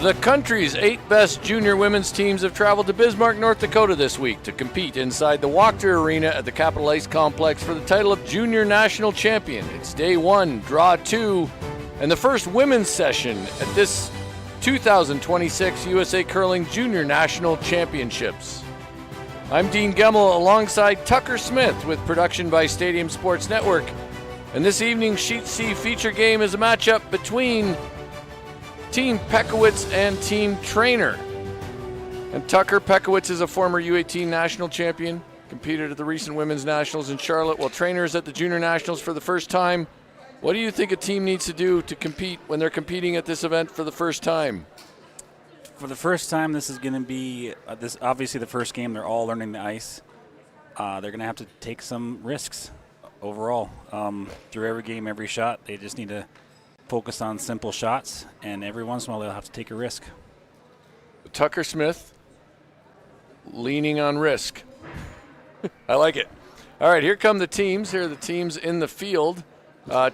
The country's 8 best junior women's teams have traveled to Bismarck, North Dakota this week to compete inside the Wachter Arena at the Capital Ice Complex for the title of Junior National Champion. It's day 1, draw 2, and the first women's session at this 2026 USA Curling Junior National Championships. I'm Dean Gemmel alongside Tucker Smith with production by Stadium Sports Network. And this evening's Sheet C feature game is a matchup between Team Pekowitz and Team Treynor. And Tucker, Pekowitz is a former U18 national champion, competed at the recent Women's Nationals in Charlotte, while Treynor is at the Junior Nationals for the first time. What do you think a team needs to do to compete when they're competing at this event for the first time? For the first time, this is going to be this obviously the first game. They're all learning the ice. They're going to have to take some risks overall through every game, every shot. They just need to focus on simple shots, and every once in a while they'll have to take a risk. Tucker Smith leaning on risk. I like it. All right, here come the teams. Here are the teams in the field.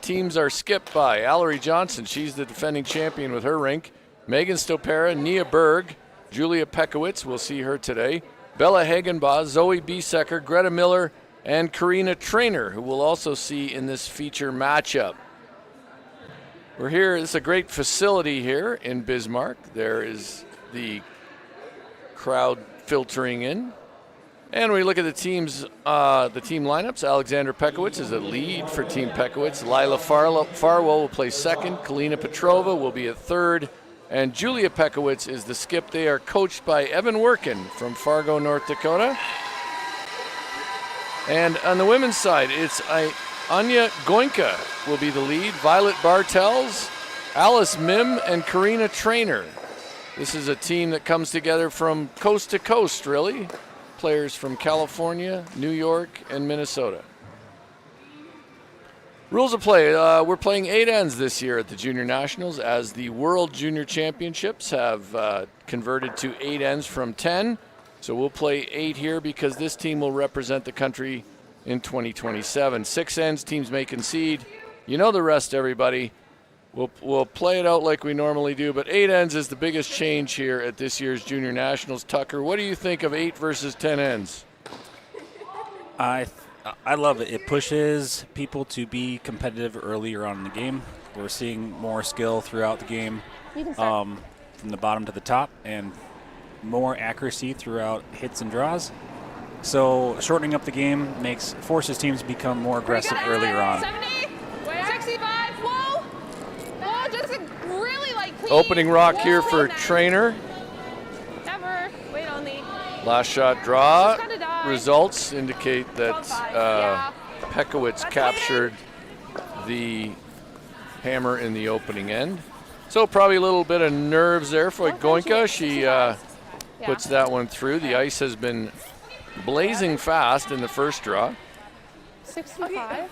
Teams are skipped by Allery Johnson. She's the defending champion with her rink. Megan Stopera, Nia Berg, Julia Pekowitz, we'll see her today. Bella Hagenbaugh, Zoe Biesecker, Greta Miller, and Karina Treynor, who we'll also see in this feature matchup. We're here, this is a great facility here in Bismarck. There is the crowd filtering in. And we look at the team lineups. Alexandra Pekowitz is a lead for Team Pekowitz. Lila Farwell will play second. Kalina Petrova will be at third. And Julia Pekowitz is the skip. They are coached by Evan Workin from Fargo, North Dakota. And on the women's side, it's Anya Goinka will be the lead. Violet Bartels, Alice Mim, and Karina Treynor. This is a team that comes together from coast to coast, really. Players from California, New York, and Minnesota. Rules of play, we're playing 8 ends this year at the Junior Nationals as the World Junior Championships have converted to 8 ends from 10. So we'll play 8 here because this team will represent the country in 2027. 6 ends, teams may concede. You know the rest, everybody. We'll play it out like we normally do, but 8 ends is the biggest change here at this year's Junior Nationals. Tucker, what do you think of 8 versus 10 ends? I love it. It pushes people to be competitive earlier on in the game. We're seeing more skill throughout the game from the bottom to the top and more accuracy throughout hits and draws. So shortening up the game forces teams to become more aggressive earlier on. 70, 65, whoa! Whoa, just really like clean. Opening rock here for Treynor. Never wait on the Last shot draw. Results indicate that Pekowitz captured the hammer in the opening end. So probably a little bit of nerves there for Goinka. She puts that one through. The ice has been blazing fast in the first draw. 65.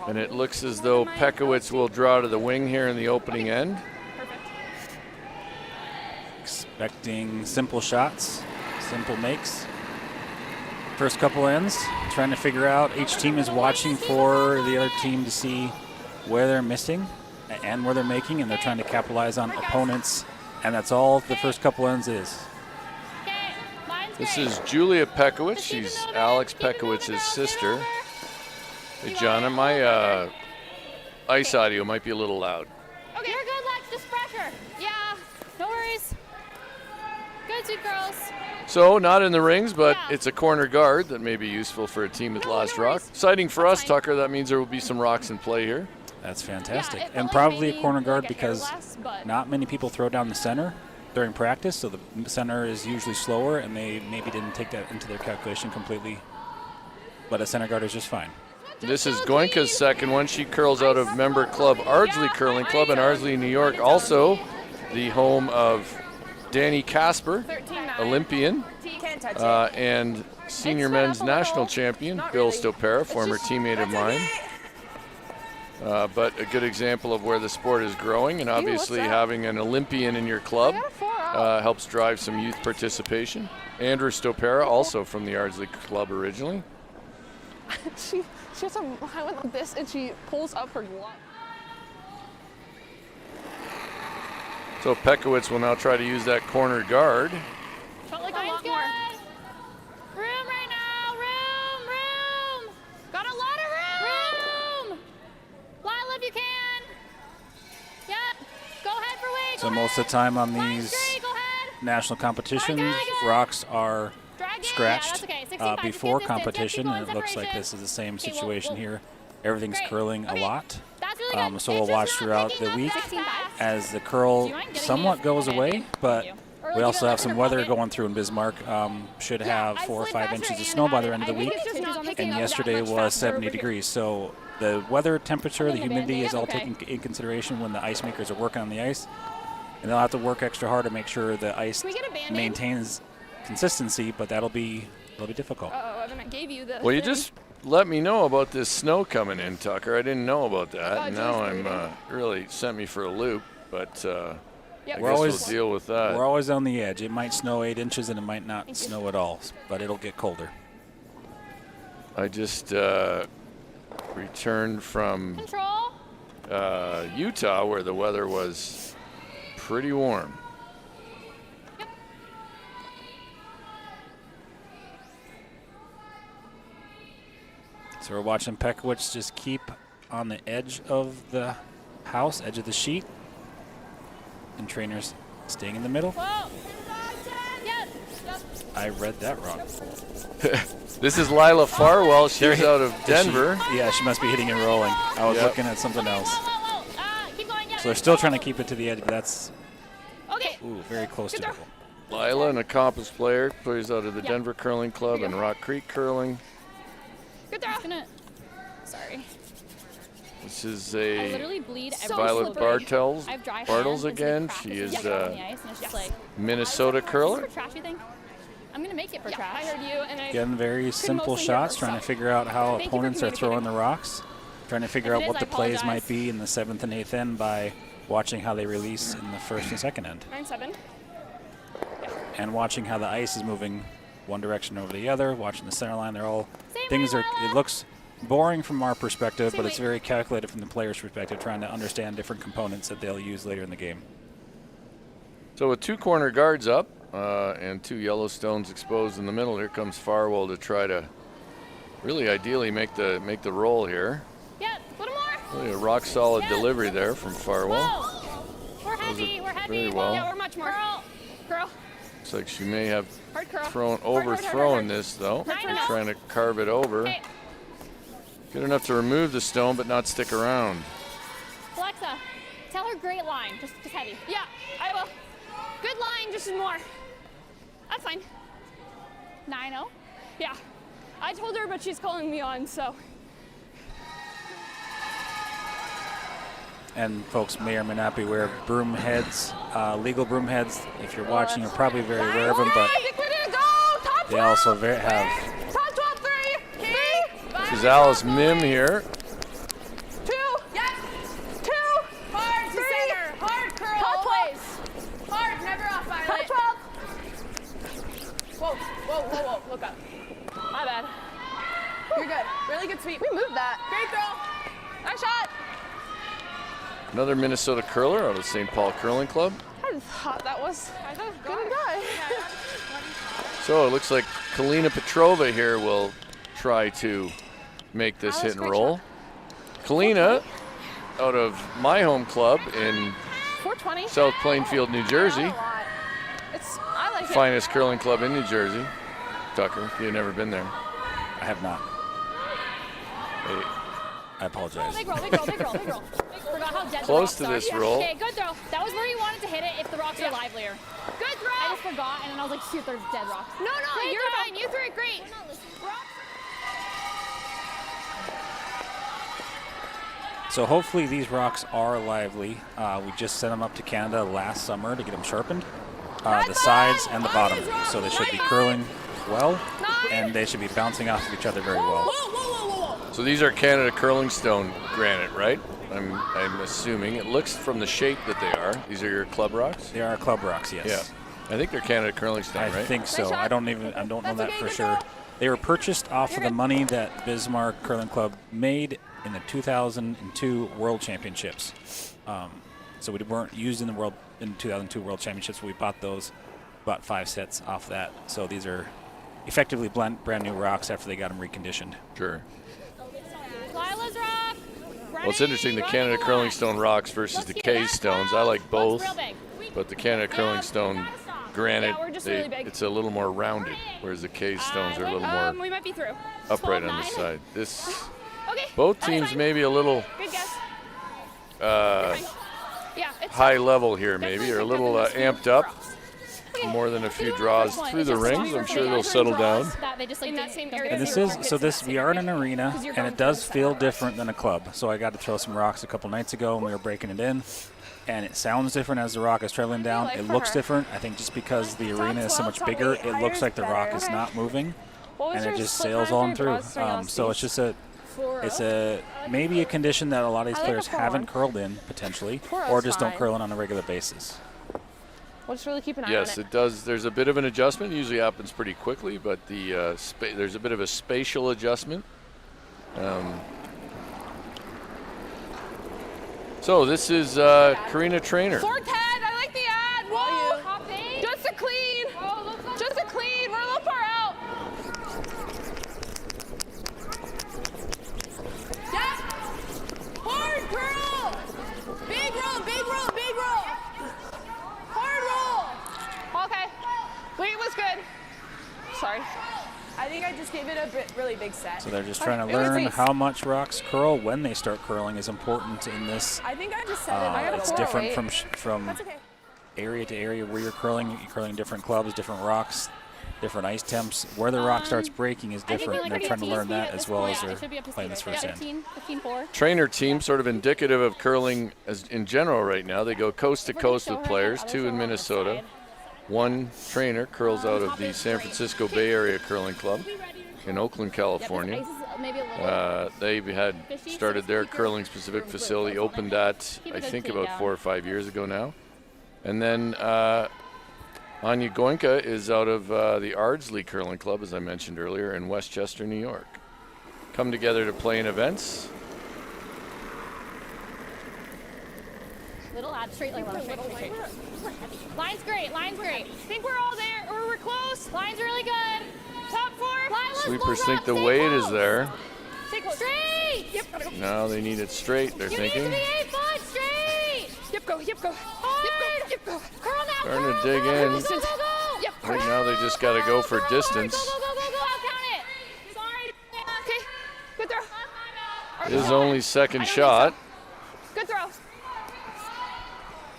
And it looks as though Pekowitz will draw to the wing here in the opening end. Perfect. Expecting simple shots, simple makes. First couple ends, trying to figure out, each team is watching for the other team to see where they're missing and where they're making, and they're trying to capitalize on opponents, and that's all the first couple ends is. This is Julia Pekowitz. She's Alex Pekowitz's sister. Hey, John, my ice audio might be a little loud. Okay, you're good, Lex. Just pressure. Yeah, no worries. Good, sweet girls. So, not in the rings, but it's a corner guard that may be useful for a team with lost rock. Exciting for us, Tucker. That means there will be some rocks in play here. That's fantastic. And probably a corner guard because not many people throw down the center during practice, so the center is usually slower, and they maybe didn't take that into their calculation completely. But a center guard is just fine. This is Goinka's second one. She curls out of member club Ardsley Curling Club in Ardsley, New York. Also the home of Danny Casper, Olympian, and senior men's national champion, Bill Stopera, former teammate of mine. But a good example of where the sport is growing, and obviously having an Olympian in your club helps drive some youth participation. Andrew Stopera, also from the Ardsley Club originally. She has a I went like this, and she pulls up her glove. So Pekowitz will now try to use that corner guard. Felt like a Line's lot good. more. Room right now. Room. Got a lot of room. Lila, if you can. Yep. Go ahead for weight. So go most ahead. of the time on Line these straight, go ahead. national competitions, Drag it. rocks are Drag it. scratched Yeah, that's okay. 65, just before get distance. competition, Yep, and keep it looks going, like separation. this is the same Okay, situation we'll- here. Everything's Great. curling Okay. a lot. That's really good. So we'll It's watch just not throughout picking the up week that fast. as the Do curl you mind getting somewhat it? goes Okay, away, thank but you. Or we leave also it have in some your weather pocket. going through in Bismarck. Should Yeah, have I 4 or slid 5 faster inches of and snow by the added- end of I the think week. it's just not picking And up that yesterday much was faster 70 over here. degrees. So the weather temperature, the Other than humidity Band-Aid, is all okay. taken in consideration when the ice makers are working on the ice. And they'll have to work extra hard to make sure the ice Can we get a Band-Aid? maintains consistency, but it'll be difficult. Uh-oh, Evan gave you the Well, you thing. just let me know about this snow coming in, Tucker. I didn't know about that. Oh, And geez, now Karina. I'm really sent me for a loop, but Yep. I We're guess always- we'll deal with that. We're always on the edge. It might snow 8 inches and it might not snow at all, but it'll get colder. I just returned from Control. Utah, where the weather was pretty warm. So we're watching Pekowitz just keep on the edge of the house, edge of the sheet, and Treynors staying in the middle. Whoa. Yep. I read that wrong. This is Lila Farwell. She's There- out of Denver. Yeah, she must be hitting and rolling. I was Yep. looking at something else. Whoa. Keep going. Yep. So they're still trying to keep it to the edge, but that's Okay. very close to Good goal. Lila, an accomplished player, plays out of the Yeah. Denver Curling Club and Rock Creek Curling. Good throw. Sorry. This is I a literally bleed every Violet slippery. Bartels. I have dry Bartels hands, and so again. the She crack is just on the ice, and it's just like, Minnesota is this curler. for trashy thing? I'm gonna make it for Yeah, trash. I heard you, and I Again, very simple mostly hear shots, her, trying to so figure out how thank you for opponents are throwing the communicating. rocks, trying to figure If out it what is, the I plays apologize. might be in the 7th and 8th end by watching how they release in the 1st and 2nd end. 9-7. And watching how the ice is moving one direction over the other, watching the center line. They're all things way, are. Lila. It looks boring from our perspective, Same but it's way. very calculated from the player's perspective, trying to understand different components that they'll use later in the game. So with 2 corner guards up and 2 Yellowstones exposed in the middle, here comes Farwell to try to really ideally make the roll here. Yeah, a little more. Really a rock solid Yeah. delivery there from Farwell. Whoa. We're heavy. We're heavy. very well. Yeah, we're much more. Girl. Looks like she may have Hard curl. overthrown this though. Hard, hard, She's hard. trying to carve it over. Okay, Good enough to remove the stone, but not stick around. Alexa, tell her great line. Just heavy. Yeah, I will. Good line, just more. That's fine. 9-0. Yeah. I told her, but she's calling me on, so. And folks may or may not be aware of broom heads, legal broom heads. If you're watching, you're probably very aware of them, but I think we're gonna go. Top 12. they also have Top 12, 3. This is Alice Mim here. 2. Yes. 2. Hard to center. Hard curl always. Hard, never off, Violet. Top 12. Whoa. Look up. My bad. You're good. Really good sweep. We moved that. Great throw. Nice shot. Another Minnesota curler out of St. Paul Curling Club. I thought that was gonna die. So it looks like Kalina Petrova here will try to make this hit and roll. Kalina out of my home club in 420. South Plainfield, New Jersey. I like it. Finest curling club in New Jersey. Tucker, if you've never been there. I have not. Hey, I apologize. Big roll. Forgot how dead Close the to rocks this are. roll. Okay, good throw. That was where you wanted to hit it if the rocks are livelier. Good throw. I just forgot, and then I was like, shoot, they're dead rocks. No, Great you're throw. fine. You threw it great. So hopefully these rocks are lively. We just sent them up to Canada last summer to get them sharpened. The sides and the bottom. So they should be curling well, and they should be bouncing off of each other very well. So these are Canada curling stone granite, right? I'm assuming. It looks from the shape that they are. These are your club rocks? They are club rocks, yes. Yeah. I think they're Canada curling stone, I right? think so. I don't know that for sure. They were purchased off of the money that Bismarck Curling Club made in the 2002 World Championships. So we weren't used in the 2002 World Championships. We bought 5 sets off that. So these are effectively brand new rocks after they got them reconditioned. Sure. Lila's rock. Well, it's interesting, the Canada Curling Stone rocks versus the K Stones. I like both, but the Canada Curling Stone, granted, it's a little more rounded, whereas the K Stones are a little more We might be through. upright on the side. Okay. Both teams maybe a little Good guess. Yeah, it's high level here, maybe, or a little amped up. More than a few draws through the rings. I'm sure they'll settle down. And we are in an arena, and it does feel different than a club. So I got to throw some rocks a couple nights ago, and we were breaking it in, and it sounds different as the rock is traveling down. It looks different. I think just because the arena is so much bigger, it looks like the rock is not moving, and it just sails on through. So it's just maybe a condition that a lot of these players haven't curled in potentially, or just don't curl in on a regular basis. We'll just really keep an eye on it. Yes, it does. There's a bit of an adjustment. It usually happens pretty quickly, but there's a bit of a spatial adjustment. So this is Karina Treynor. Forked head, I like the ad. Whoa. Just a clean. Just a clean. We're a little far out. Yes. Hard curl. Big roll, big roll, big roll. Hard roll. Okay. Weight was good. Sorry. I think I just gave it a really big set. So they're just trying to learn how much rocks curl when they start curling is important in this. I think I just said it. It's different from area to area where you're curling. You're curling different clubs, different rocks, different ice temps. Where the rock starts breaking is different, and they're trying to learn that as well as they're playing this first end. Treynor team sort of indicative of curling as in general right now. They go coast to coast with players, 2 in Minnesota. 1 Treynor curls out of the San Francisco Bay Area Curling Club in Oakland, California. They had started their curling specific facility, opened that I think about 4 or 5 years ago now. And then Anya Goenka is out of the Ardsley Curling Club, as I mentioned earlier, in Westchester, New York. Come together to play in events. Little ad straight, like straight. Line's great, line's great. Think we're all there, or we're close. Line's really good. Top 4. Sweepers think the weight is there. Straight. Yep. Now they need it straight, they're thinking. Give me the 8 foot straight. Yep, go. Hard. Yep, go. Curl now. Starting to dig in. Go, go. Yep. Right now they just got to go for distance. Go. I'll count it. Sorry. Okay. Good throw. His only second shot. Good throw.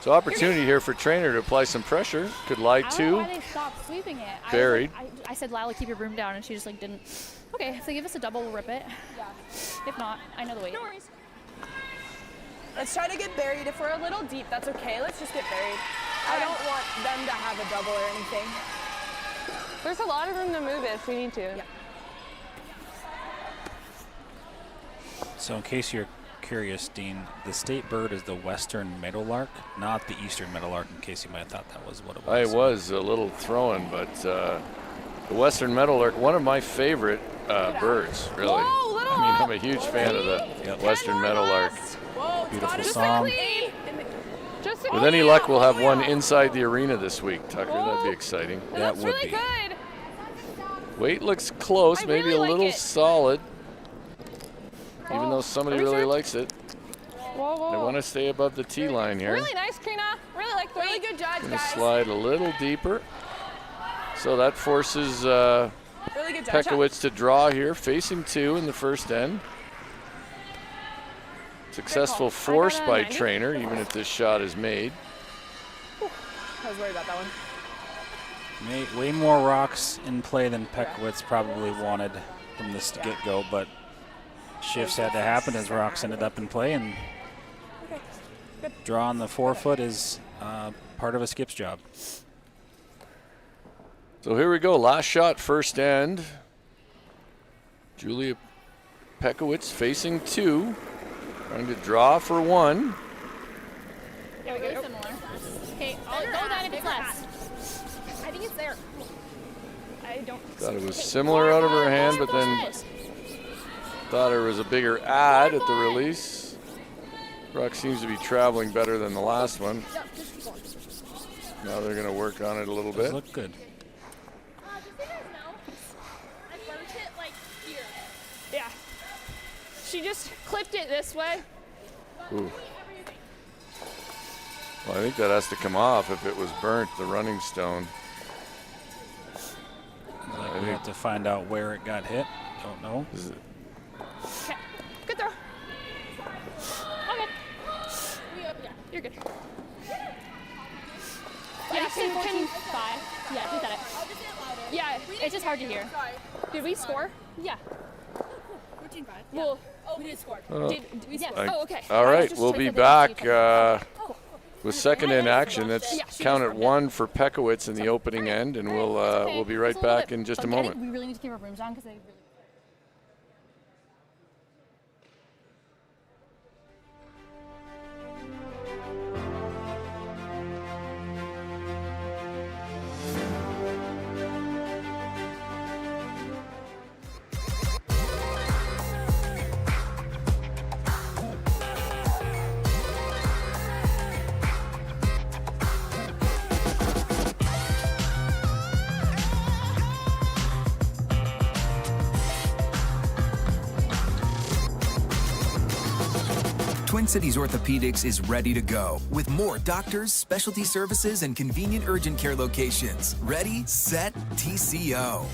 So opportunity here for Treynor to apply some pressure. Could lie I don't know two. why they stopped sweeping it. Buried. I said, Lila, keep your broom down, and she just like didn't. Okay, if they give us a double, we'll rip it. Yeah. If not, I know the weight. No worries. Let's try to get buried. If we're a little deep, that's okay. Let's just get buried. I don't want them to have a double or anything. There's a lot of room to move it if we need to. Yeah. So in case you're curious, Dean, the state bird is the western meadowlark, not the eastern meadowlark, in case you might have thought that was what it was. I was a little thrown, but the western meadowlark, one of my favorite birds, really. Whoa, I mean, I'm a huge fan of the western meadowlark. Whoa, Beautiful just song. With any luck, we'll have one inside the arena this week, Tucker. That'd be exciting. That would really be. Good. Weight looks close, maybe a little solid, even though somebody really likes it. Whoa. They want to stay above the tee line here. Really nice, Karina. Really like the really good judge, Gonna guys. slide a little deeper. So that forces Really good judge. Pekowitz to draw here, facing 2 in the first end. Successful force by Treynor, even if this shot is made. I was worried about that one. Way more rocks in play than Pekowitz probably wanted from this get-go, but shifts had to happen as rocks ended up in play, and draw on the 4 foot is part of a skip's job. So here we go, last shot, first end. Julia Pekowitz facing 2, trying to draw for 1. Yeah, we go similar. Okay, I'll go with that if it's less. I think it's there. I don't. Thought it was similar out of her hand, but then thought there was a bigger ad at the release. Ruck seems to be traveling better than the last one. Yep, just keep going. Now they're going to work on it a little Does bit. look good. Just so you guys know, I burnt it like here. Yeah. She just clipped it this way. Ooh. Well, I think that has to come off if it was burnt, the running stone. We have to find out where it got hit. Don't know. Is it, Okay. Good throw. Okay. Yeah, you're good. Yeah, can 5. Yeah, do that. I'll just say it louder. Yeah, it's just hard to hear. Sorry. Did we score? Yeah. 14-5. Well, We did score. did we? Yes. I- Oh, okay. all I was right, just we'll checking be if they back received with second in action. Let's Yeah, she count just at 1 for Pekowitz in the opening end, and we'll be right back in just a moment. We really need to keep our rooms on because they really. Twin Cities Orthopedics is ready to go with more doctors, specialty services, and convenient urgent care locations. Ready, set, TCO.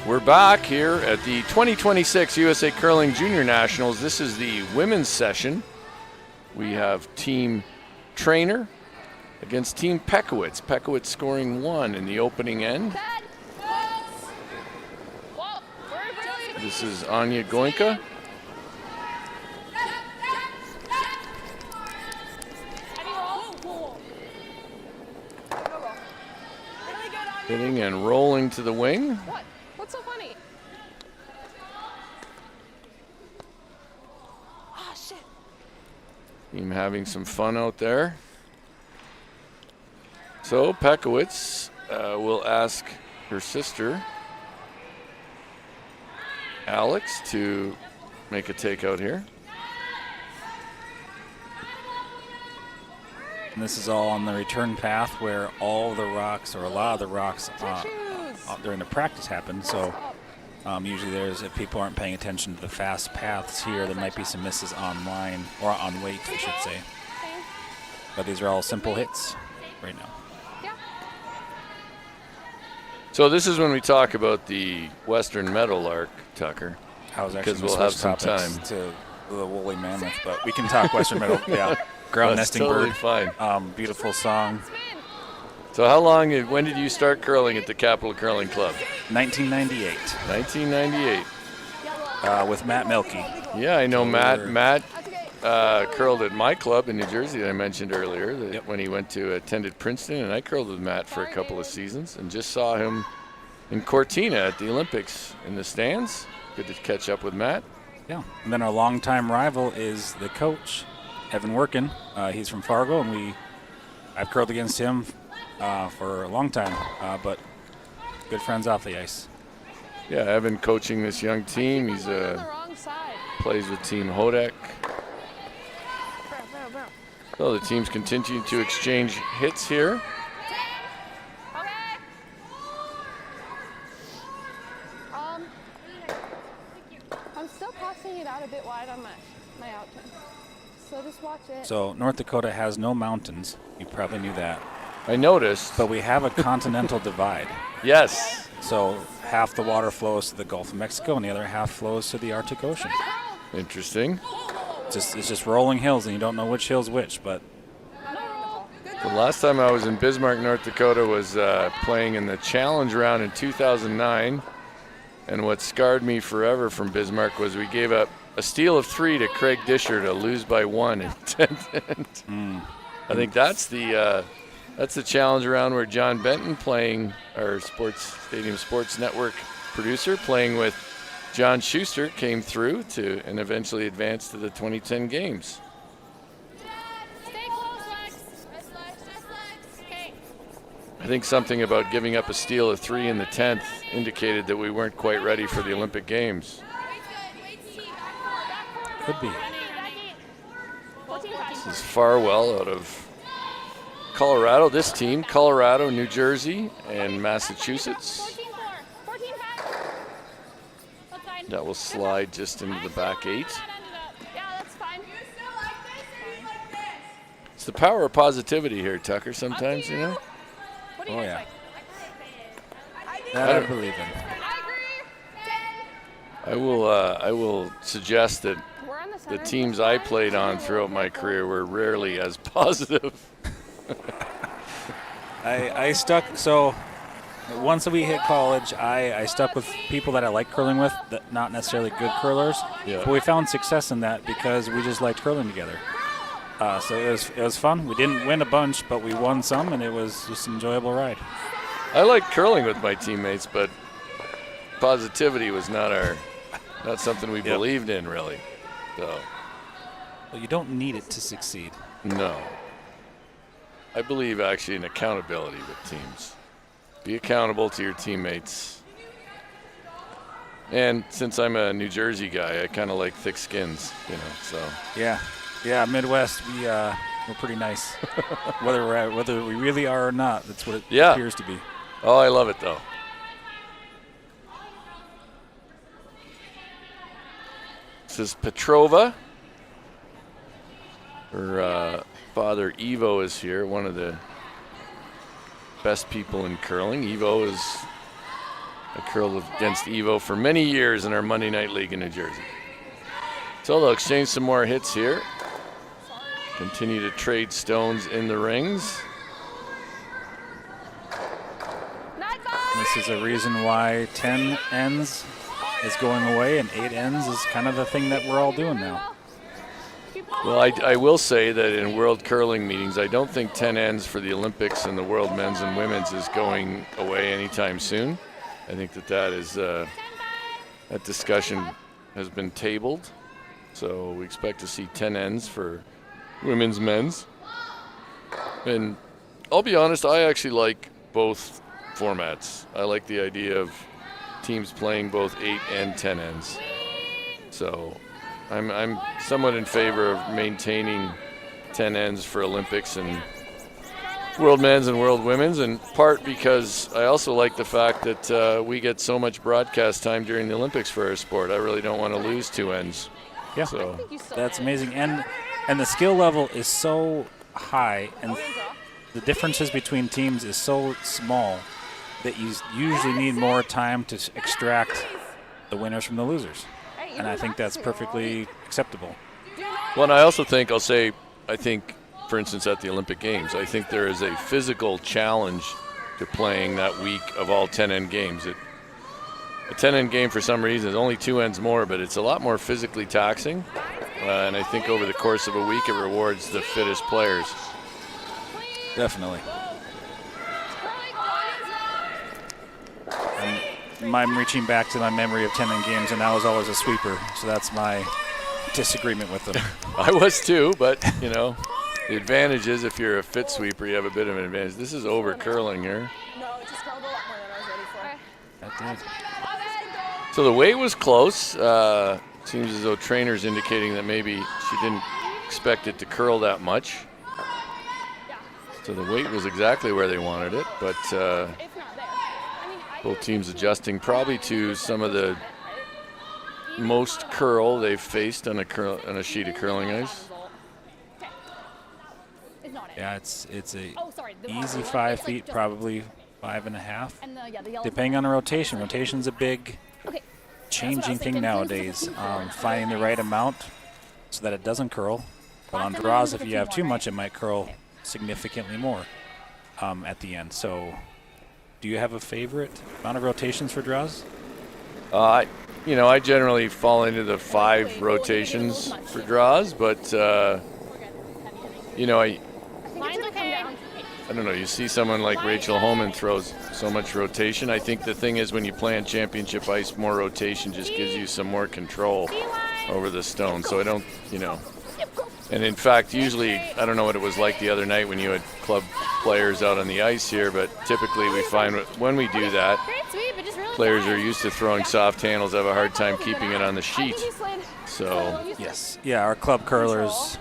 We're back here at the 2026 USA Curling Junior Nationals. This is the women's session. We have Team Treynor against Team Pekowitz. Pekowitz scoring 1 in the opening end. Bad. Whoa. We're really. This is Anya Goenka. Hitting and rolling to the wing. What? What's so funny? Ah, shit. Team having some fun out there. So Pekowitz will ask her sister, Alex, to make a takeout here. And this is all on the return path where all the rocks, or a lot of the rocks during the practice happen. So usually if people aren't paying attention to the fast paths here, there might be some misses on line, or on weight, I should say. But these are all simple hits right now. Yeah. So this is when we talk about the Western Meadowlark, Tucker. I was actually Because gonna we'll have switch some topics time. to the woolly mammoth, but we can talk Western Meadow. Yeah, ground That's nesting totally bird. fine. Beautiful song. So when did you start curling at the Capital Curling Club? 1998 1998. with Matt Milkey. Yeah, I know Matt. We're- Matt curled at my club in New Jersey that I mentioned earlier Yep. when he went to attended Princeton, and I curled with Matt for a couple of seasons and just saw him in Cortina at the Olympics in the stands. Good to catch up with Matt. Yeah, and then our longtime rival is the coach, Evan Workin. He's from Fargo, and I've curled against him for a long time, but good friends off the ice. Yeah, Evan coaching this young team. He's on the wrong side. plays with Team Hodek. Bro. So the teams continue to exchange hits here. Okay. I'm still passing it out a bit wide on my out turn. So just watch it. So North Dakota has no mountains. You probably knew that. I noticed. But we have a continental divide. Yes. So half the water flows to the Gulf of Mexico and the other half flows to the Arctic Ocean. Interesting. It's just rolling hills, and you don't know which hill's which. But The last time I was in Bismarck, North Dakota was playing in the challenge round in 2009. And what scarred me forever from Bismarck was we gave up a steal of 3 to Craig Disher to lose by 1 in 10th. I think that's the challenge round where John Benton, playing our Stadium Sports Network producer, playing with John Schuster, came through and eventually advanced to the 2010 games. Stay close, Lex. Okay. I think something about giving up a steal of 3 in the 10th indicated that we weren't quite ready for the Olympic Games. could be. This is Farwell out of Colorado. This team, Colorado, New Jersey, and Massachusetts. 14-4. That's fine. That will slide just into the back 8. Yeah, that's fine. It's the power of positivity here, Tucker, sometimes, you know? What do you Oh, guys yeah. like? That I believe in. I agree. I will suggest that We're on the the center. teams I played on throughout my career were rarely as positive. I stuck, so once we hit college, I stuck with people that I like curling with, that not necessarily good curlers. Yeah. But we found success in that because we just liked curling together. So it was fun. We didn't win a bunch, but we won some, and it was just an enjoyable ride. I liked curling with my teammates, but positivity was not something we believed in, really. So, Well, you don't need it to succeed. no. I believe actually in accountability with teams. Be accountable to your teammates. And since I'm a New Jersey guy, I kind of like thick skins, you know, so. Yeah, Midwest, we're pretty nice. whether we really are or not, that's what it Yeah. appears to be. Oh, I love it, though. This is Petrova. Her father, Ivo, is here, one of the best people in curling. I curled against Ivo for many years in our Monday Night League in New Jersey. So they'll exchange some more hits here. Continue to trade stones in the rings. This is a reason why 10 ends is going away and 8 ends is kind of the thing that we're all doing now. Well, I will say that in World Curling meetings, I don't think 10 ends for the Olympics and the World Men's and Women's is going away anytime soon. I think that discussion has been tabled. So we expect to see 10 ends for women's, men's. And I'll be honest, I actually like both formats. I like the idea of teams playing both 8 and 10 ends. So I'm somewhat in favor of maintaining 10 ends for Olympics and World Men's and World Women's, in part because I also like the fact that we get so much broadcast time during the Olympics for our sport. I really don't want to lose 2 ends. Yeah, So that's amazing. And the skill level is so high, and the differences between teams is so small that you usually need more time to extract the winners from the losers. And I think that's perfectly acceptable. Well, and I also think, I think, for instance, at the Olympic Games, I think there is a physical challenge to playing that week of all 10 end games. A 10 end game, for some reason, is only 2 ends more, but it's a lot more physically taxing. And I think over the course of a week, it rewards the fittest players. Definitely. I'm reaching back to my memory of 10 end games, and I was always a sweeper, so that's my disagreement with them. I was too, but, you know, the advantage is if you're a fit sweeper, you have a bit of an advantage. This is over curling here. No, it just curled a lot more than I was ready for. That did. So the weight was close. Seems as though Treynor's indicating that maybe she didn't expect it to curl that much. So the weight was exactly where they wanted it, but It's not there. I mean, both teams adjusting probably to some of the most curl they've faced on a sheet of curling ice. It's not it. Yeah, it's a Oh, sorry. The easy it's 5 like feet, just- probably 5.5. And the yellow. Depending on the rotation. Rotation's a big Okay. changing thing nowadays. Finding the right amount so that it doesn't curl. But on draws, if you have too much, it might curl significantly more at the end. So do you have a favorite amount of rotations for draws? You know, I generally fall into the 5 rotations for draws, but, you know, Mine's okay. I don't know, you see someone like Rachel Holman throws so much rotation. I think the thing is when you play on championship ice, more rotation just gives you some more control over the stone. So I don't, you know. And in fact, usually, I don't know what it was like the other night when you had club players out on the ice here, but typically we find when we do that, players are used to throwing soft handles, have a hard time keeping it on the sheet. So, yes. Yeah, our club curlers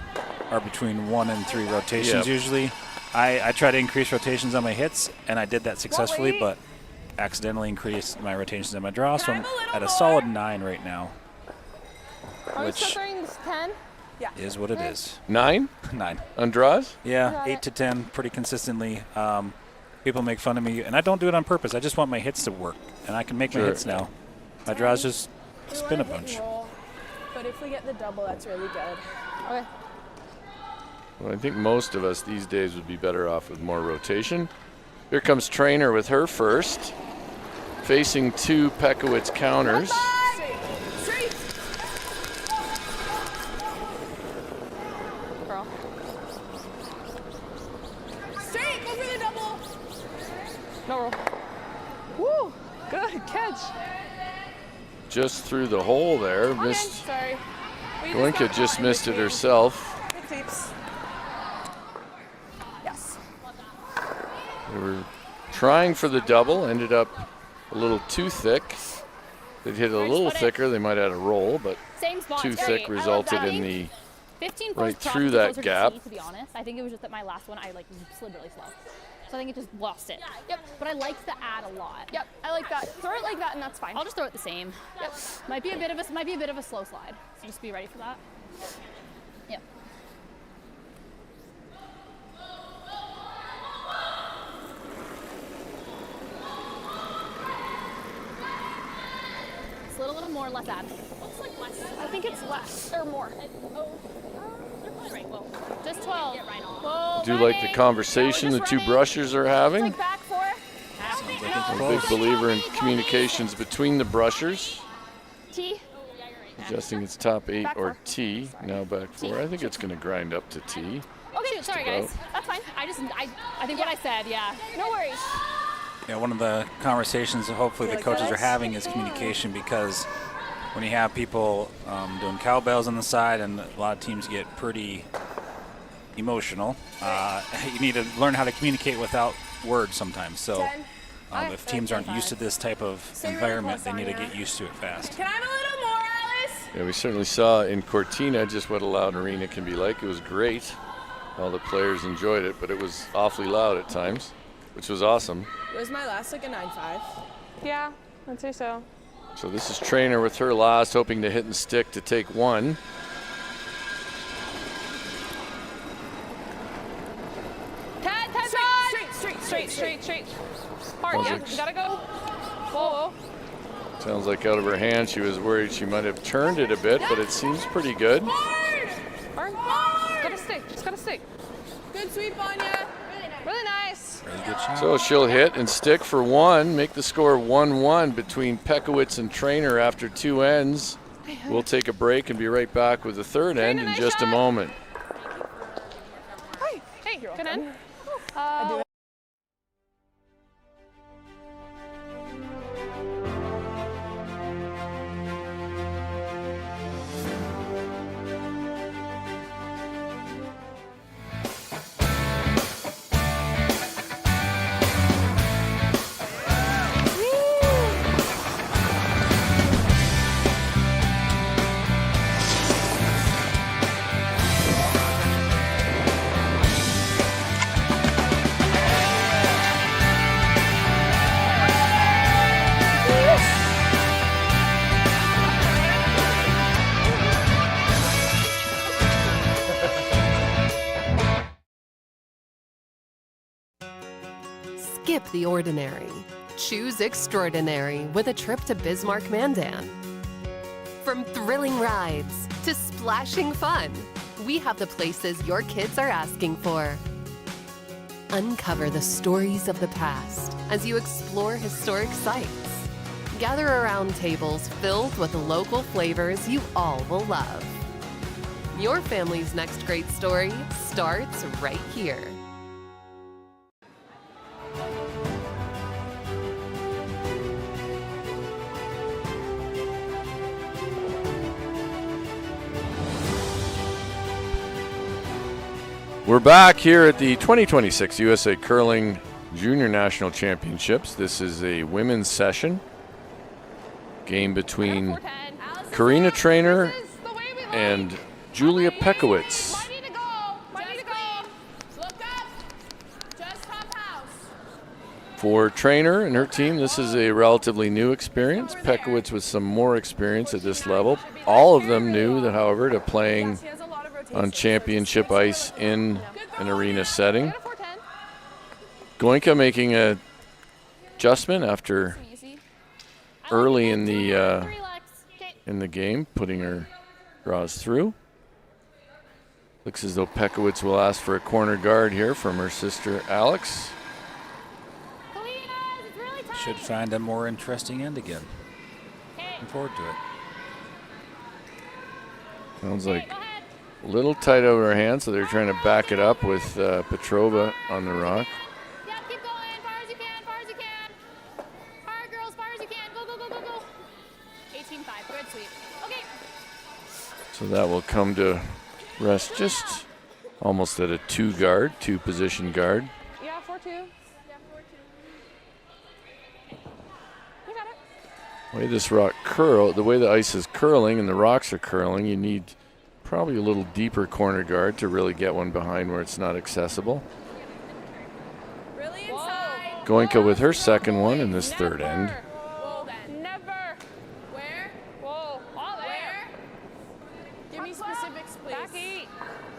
are between 1 and 3 rotations usually. I try to increase rotations on my hits, and I did that successfully, but accidentally increased my rotations on my draw, so I'm at a solid 9 right now, which is what it is. 9? 9. On draws? Yeah, 8 to 10 pretty consistently. People make fun of me, and I don't do it on purpose. I just want my hits to work, and I can make my hits now. My draws just spin a bunch. But if we get the double, that's really good. Okay. Well, I think most of us these days would be better off with more rotation. Here comes Treynor with her first, facing 2 Pekowitz counters. Straight. Girl. Straight, go for the double. No roll. Woo, good catch. Just through the hole there. Missed. Sorry. Glinka just missed it herself. Good sweeps. Yes. They were trying for the double, ended up a little too thick. They'd hit a little thicker, they might have had a roll, but too thick resulted in the 15 right posts through dropped that closer to gap. T, to be honest. I think it was just that my last one I slid really slow. So I think it just lost it. Yep. But I like the ad a lot. Yep, I like that. Throw it like that and that's fine. I'll just throw it the same. Yep. Might be a bit of a slow slide. So just be ready for that. Yep. Slid a little more, less ad. Looks like less. I think it's less or more. They're probably right. Whoa. Just 12. Whoa, Do you like the conversation the 2 brushers are having? like back 4. I'm a big believer in communications between the brushers. T. Suggesting it's top 8 or T. Now back 4. I think it's going to grind up to T. Okay, sorry guys. That's fine. I think what I said, yeah. No worries. Yeah, one of the conversations that hopefully the coaches are having is communication, because when you have people doing cowbells on the side and a lot of teams get pretty emotional, you need to learn how to communicate without words sometimes. So if teams aren't used to this type of environment, they need to get used to it fast. Can I have a little more, Alice? Yeah, we certainly saw in Cortina just what a loud arena can be like. It was great. All the players enjoyed it, but it was awfully loud at times, which was awesome. Was my last like a 9-5? Yeah, I'd say so. So this is Treynor with her last, hoping to hit and stick to take 1. Straight. Hard, yep, you gotta go. Whoa. Sounds like out of her hand, she was worried she might have turned it a bit, but it seems pretty good. Hard. Just gotta stick. Good sweep on ya. Really nice. Really good shot. So she'll hit and stick for 1, make the score 1-1 between Pekowitz and Treynor after 2 ends. We'll take a break and be right back with the 3rd end in just a moment. Hey, good end. Skip the ordinary. Choose extraordinary with a trip to Bismarck Mandan. From thrilling rides to splashing fun, we have the places your kids are asking for. Uncover the stories of the past as you explore historic sites. Gather around tables filled with local flavors you all will love. Your family's next great story starts right here. We're back here at the 2026 USA Curling Junior National Championships. This is a women's session. Game between Karina Treynor and Julia Pekowitz. For Treynor and her team, this is a relatively new experience. Pekowitz with some more experience at this level. All of them new, that, however, to playing on championship ice in an arena setting. Goenka making a adjustment after early in the game, putting her draws through. Looks as though Pekowitz will ask for a corner guard here from her sister Alex. Should find a more interesting end again. Looking forward to it. Sounds like a little tight over her hand, so they're trying to back it up with Petrova on the rock. Yeah, keep going, far as you can, far as you can. Hard, girls, far as you can. Go, go, go, go, go. 18-5, good sweep. Okay. So that will come to rest just almost at a two-position guard. Yeah, 4-2. Yeah, 4-2. You got it. The way this rock the way the ice is curling and the rocks are curling, you need probably a little deeper corner guard to really get one behind where it's not accessible. Really inside. Goenka with her second one in this third end. Whoa, then. Never. Where? Whoa. All there. Where? Give me specifics, please. Back 8.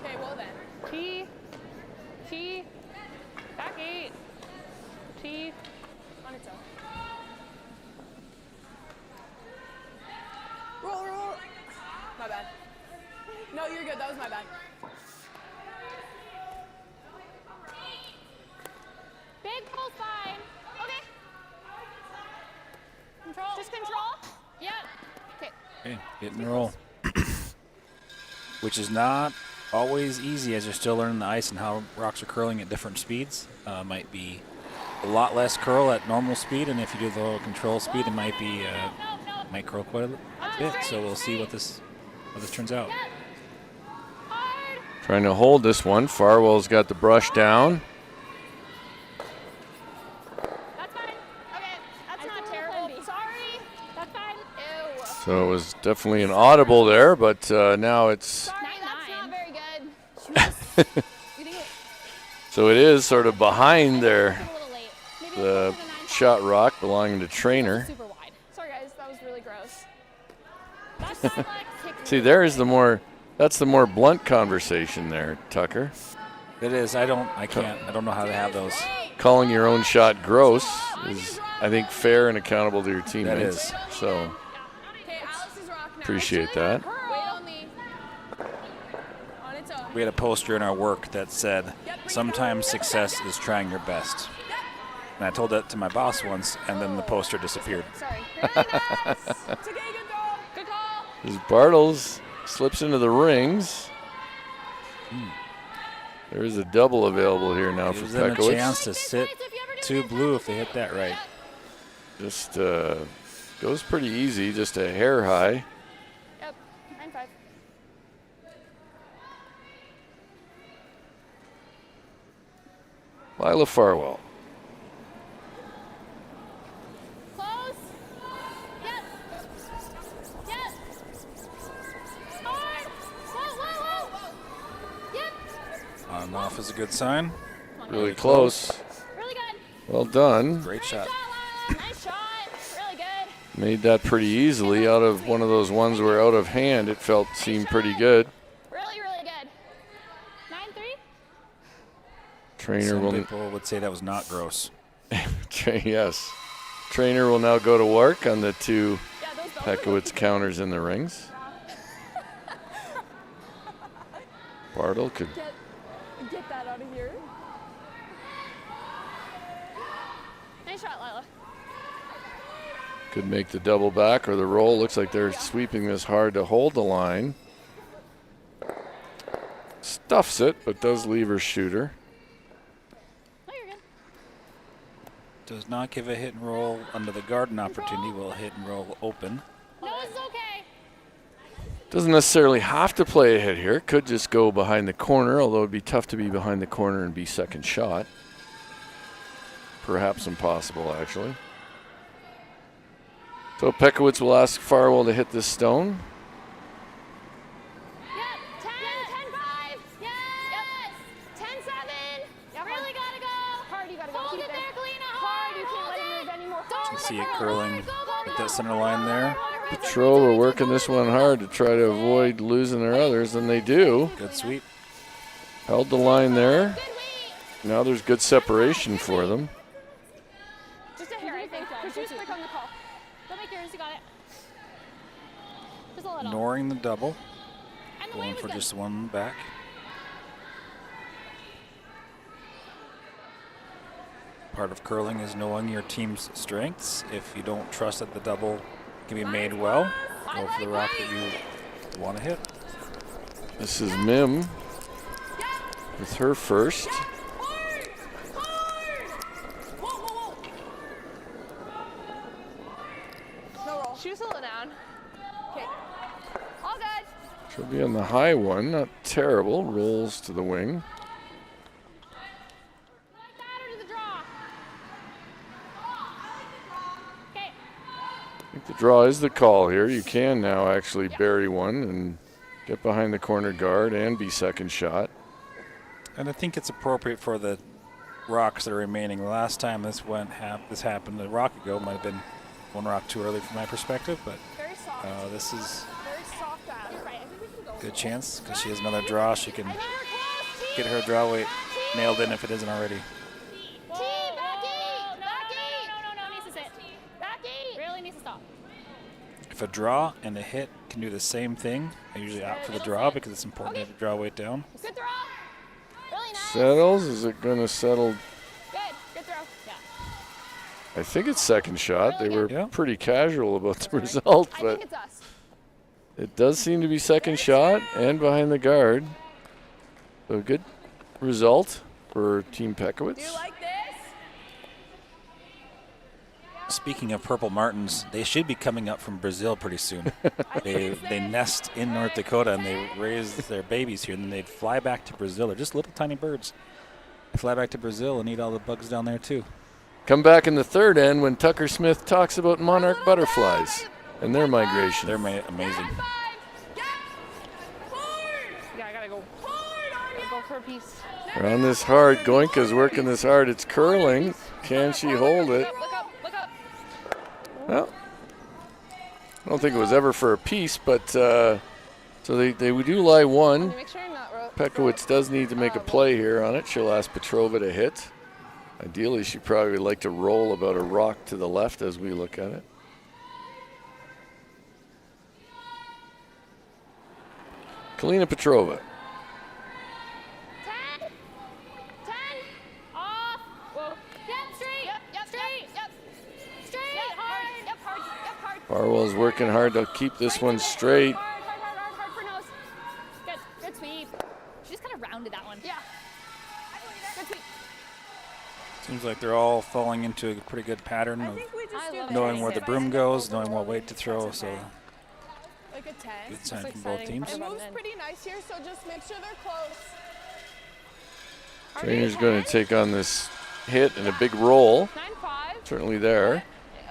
Okay, well then. T. Back 8. T. On its own. Roll. My bad. No, you're good. That was my bad. Big pull fine. Okay. Control. Just control? Yeah. Okay. Okay, hit and roll. Which is not always easy as you're still learning the ice and how rocks are curling at different speeds. Might be a lot less curl at normal speed, and if you do the little control speed, it might be might curl quite a bit. So we'll see what this turns out. Trying to hold this one. Farwell's got the brush down. That's fine. Okay. That's not terrible. Sorry. That's fine. Ew. So it was definitely an audible there, but now it's... Sorry, that's not very good. So it is sort of behind there, A little late. Maybe the closer to 9-5. shot rock belonging to Treynor. Super wide. Sorry, guys. That was really gross. That's not like kick. See, that's the more blunt conversation there, Tucker. It is. I don't know how to have those. Calling your own shot gross is, I think, fair and accountable to your teammates. is. So Okay, Alex's rock now. appreciate that. Wait on me. On its own. We had a poster in our work that said, "Sometimes success is trying your best." And I told that to my boss once, and then the poster disappeared. Sorry. It's okay, good call. Good call. As Bartles slips into the rings. There is a double available here now for Gives them a Pekowitz. chance to sit 2 blue if they hit that right. Just goes pretty easy, just a hair high. Yep. 9-5. Lila Farwell. Close. Yep. Yep. Hard. Whoa. Yep. On and off is a good sign. Really close. Really good. Well done. Great shot. Nice shot. Really good. Made that pretty easily out of one of those ones where out of hand it seemed pretty good. Really, really good. 9-3. Trainer Some will people would say that was not gross. Yes. Treynor will now go to work on the two Pekowitz counters in the rings. Bartle could Get that out of here. Nice shot, Lila. could make the double back or the roll. Looks like they're sweeping this hard to hold the line. Stuffs it, but does leave her shooter. No, you're good. Does not give a hit and roll under the garden opportunity. Will hit and roll open. No, it's okay. Doesn't necessarily have to play a hit here. Could just go behind the corner, although it'd be tough to be behind the corner and be second shot. Perhaps impossible, actually. So Pekowitz will ask Farwell to hit this stone. Yep, 10, 10-5. Yes. 10-7. Yeah, Really gotta go. Hard, you gotta go. Hold Keep it it there, Kalina. Hard, you Hold can't let it. it move anymore. Don't You let see it it go. curling Go, go, at go. that center line there. Petrova working this one hard to try to avoid losing their others, and they do. Good sweep. Held the line there. Good weight. Now there's good separation for them. Just a hair, I think. Because she was quick on the call. Don't make yours. You got it. Just a little. Ignoring the double. And the Going weight was for good. just one back. Part of curling is knowing your team's strengths. If you don't trust that the double can be made well, go for the rock that you want to hit. This is Mim with her first. Hard! Hard! Whoa, whoa, whoa. No roll. She was a little down. Okay. All good. She'll be on the high one, not terrible. Rolls to the wing. Like that or to the draw? Okay. I think the draw is the call here. You can now actually bury one and get behind the corner guard and be second shot. And I think it's appropriate for the rocks that are remaining. The last time this happened a rock ago, might have been one rock too early from my perspective, but Very soft. this is Very soft out. You're right. I think we can go. a good chance because she has another draw. She can I think we're close. get her draw weight nailed in if it isn't already. Whoa, whoa, no, needs to sit. Backy. Really needs to stop. If a draw and a hit can do the same thing, I usually opt for the draw because it's important to have the draw weight down. Good throw. Really nice. Settles. Is it going to settle? Good. Good throw. Yeah. I think it's second shot. They were Yeah. pretty casual about the result, I but think it's us. it does seem to be second shot and behind the guard. So good result for Team Pekowitz. Do you like this? Speaking of purple martins, they should be coming up from Brazil pretty soon. they nest in North Dakota and they raise their babies here, and then they'd fly back to Brazil. They're just little tiny birds. They fly back to Brazil and eat all the bugs down there too. Come back in the third end when Tucker Smith talks about monarch butterflies and their migration. They're amazing. Yeah, I gotta go. Hard, go for a piece. They're on this hard. Goenka's working this hard. It's curling. Can she hold it? Look up, look up. Well, I don't think it was ever for a piece, but so they do lie one. Make sure you're not Pekowitz does need to make a play here on it. She'll ask Petrova to hit. Ideally, she'd probably like to roll about a rock to the left as we look at it. Karina Petrova. 10. 10. Off. Whoa. Yep, straight. Yep, straight. Yep. Straight. Hard. Yep, hard. Yep, hard. Farwell's working hard to keep this one straight. Hard for nose. Good. Good sweep. She just kind of rounded that one. Yeah. Good sweep. Seems like they're all falling into a pretty good pattern of knowing where the broom goes, knowing what weight to throw. So Like a 10. good sign from both teams. The move's pretty nice here, so just make sure they're close. Trainor's going to take on this hit and a big roll. 9-5. Certainly there.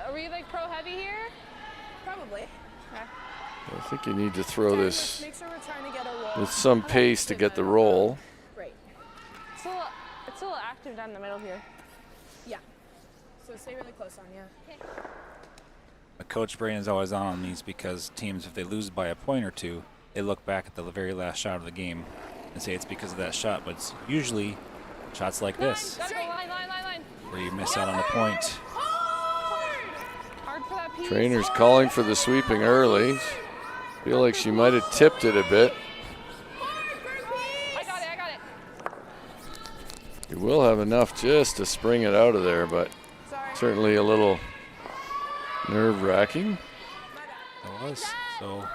Are we like pro heavy here? Probably. I think you need to throw this Make sure we're trying to get a roll. with some pace to get the roll. Great. It's a little active down the middle here. Yeah. So stay really close on, yeah. A coach brain is always on these because teams, if they lose by a point or two, they look back at the very last shot of the game and say it's because of that shot, but it's usually shots like this. Gotta go line. where you miss out on a point. Hard for that piece. Treynor's calling for the sweeping early. Feel like she might have tipped it a bit. I got it. You will have enough just to spring it out of there, but Sorry. certainly a little nerve-wracking It was. So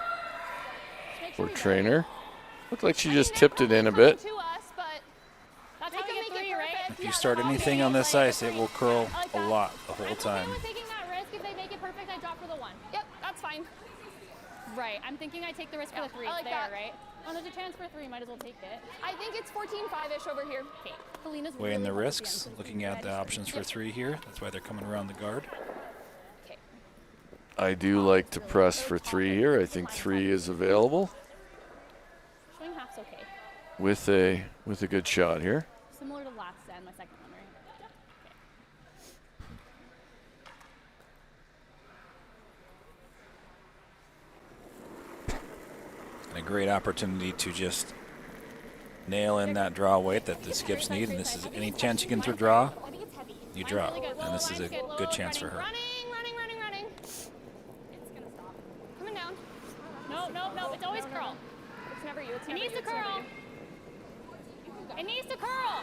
for Treynor. Looked like she just tipped it in a bit. To us, but that's how we get 3, right? if you start anything on this ice, it will curl a lot the whole time. I'm taking that risk. If they make it perfect, I drop for the 1. Yep, that's fine. Right. I'm thinking I take the risk for the 3. I like there, that. right? Oh, there's a chance for a 3. Might as well take it. I think it's 14-5-ish over here. Okay. Felina's Weighing really the hard to risks, be on. looking at the options for 3 here. That's why they're coming around the guard. Okay. I do like to press for 3 here. I think 3 is available Showing half's okay. with a good shot here. Similar to last set, my second one, right? And a great opportunity to just nail in that draw weight that the skips need. And this is any chance you can throw draw, I think it's heavy. you draw. Really good. And this is a Low, good chance for her. Running. It's gonna stop. Coming down. No. It's always curl. It's never you. It's It never needs you. to curl. It needs to curl.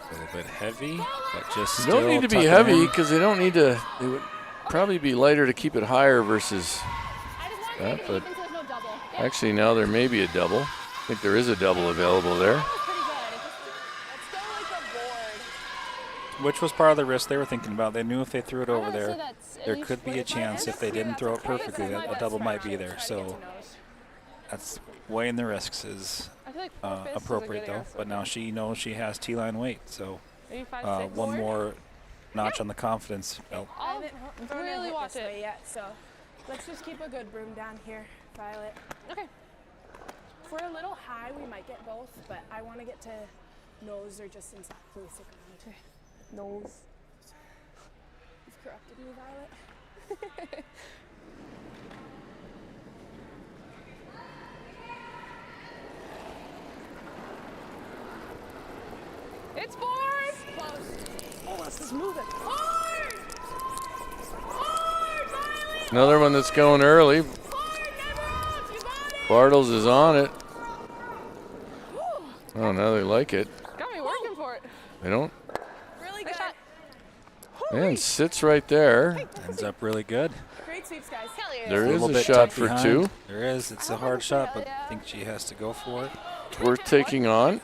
A little bit heavy, but just You still don't need to be tucking heavy in. because they don't need to. It would probably be lighter to keep it higher versus I just want to that, make it but even so there's no double. actually now there may be a double. I think there is a double available there. That was pretty good. Let's go like a board. Which was part of the risk they were thinking about. They knew if they threw it over So there, that's at there least could be a 45. chance if they didn't throw it perfectly that a double might be there. So that's weighing the risks is I feel like 4 fists is a appropriate good though. answer. But now she knows she has T-line weight, so Maybe 5, 6. one more notch on the confidence belt. I'll I haven't really hit watch this way it. yet, so let's just keep a good broom down here, Violet. Okay. If we're a little high, we might get both, but I want to get to nose or just inside. Please stick around. Nose. You've corrupted me, Violet. It's board. Oh, this is moving. Board. Board, Violet. Another one that's going early. Board, never off. You got it. Bartles is on it. Oh, now they like it. Got me working for it. They don't. Really Nice good. shot. And sits right there. Ends up really good. Great sweeps, guys. Hell yeah. There A is little a bit shot tucked for behind. 2. There is. It's a hard shot, but I think she has to go for it. It's worth taking on.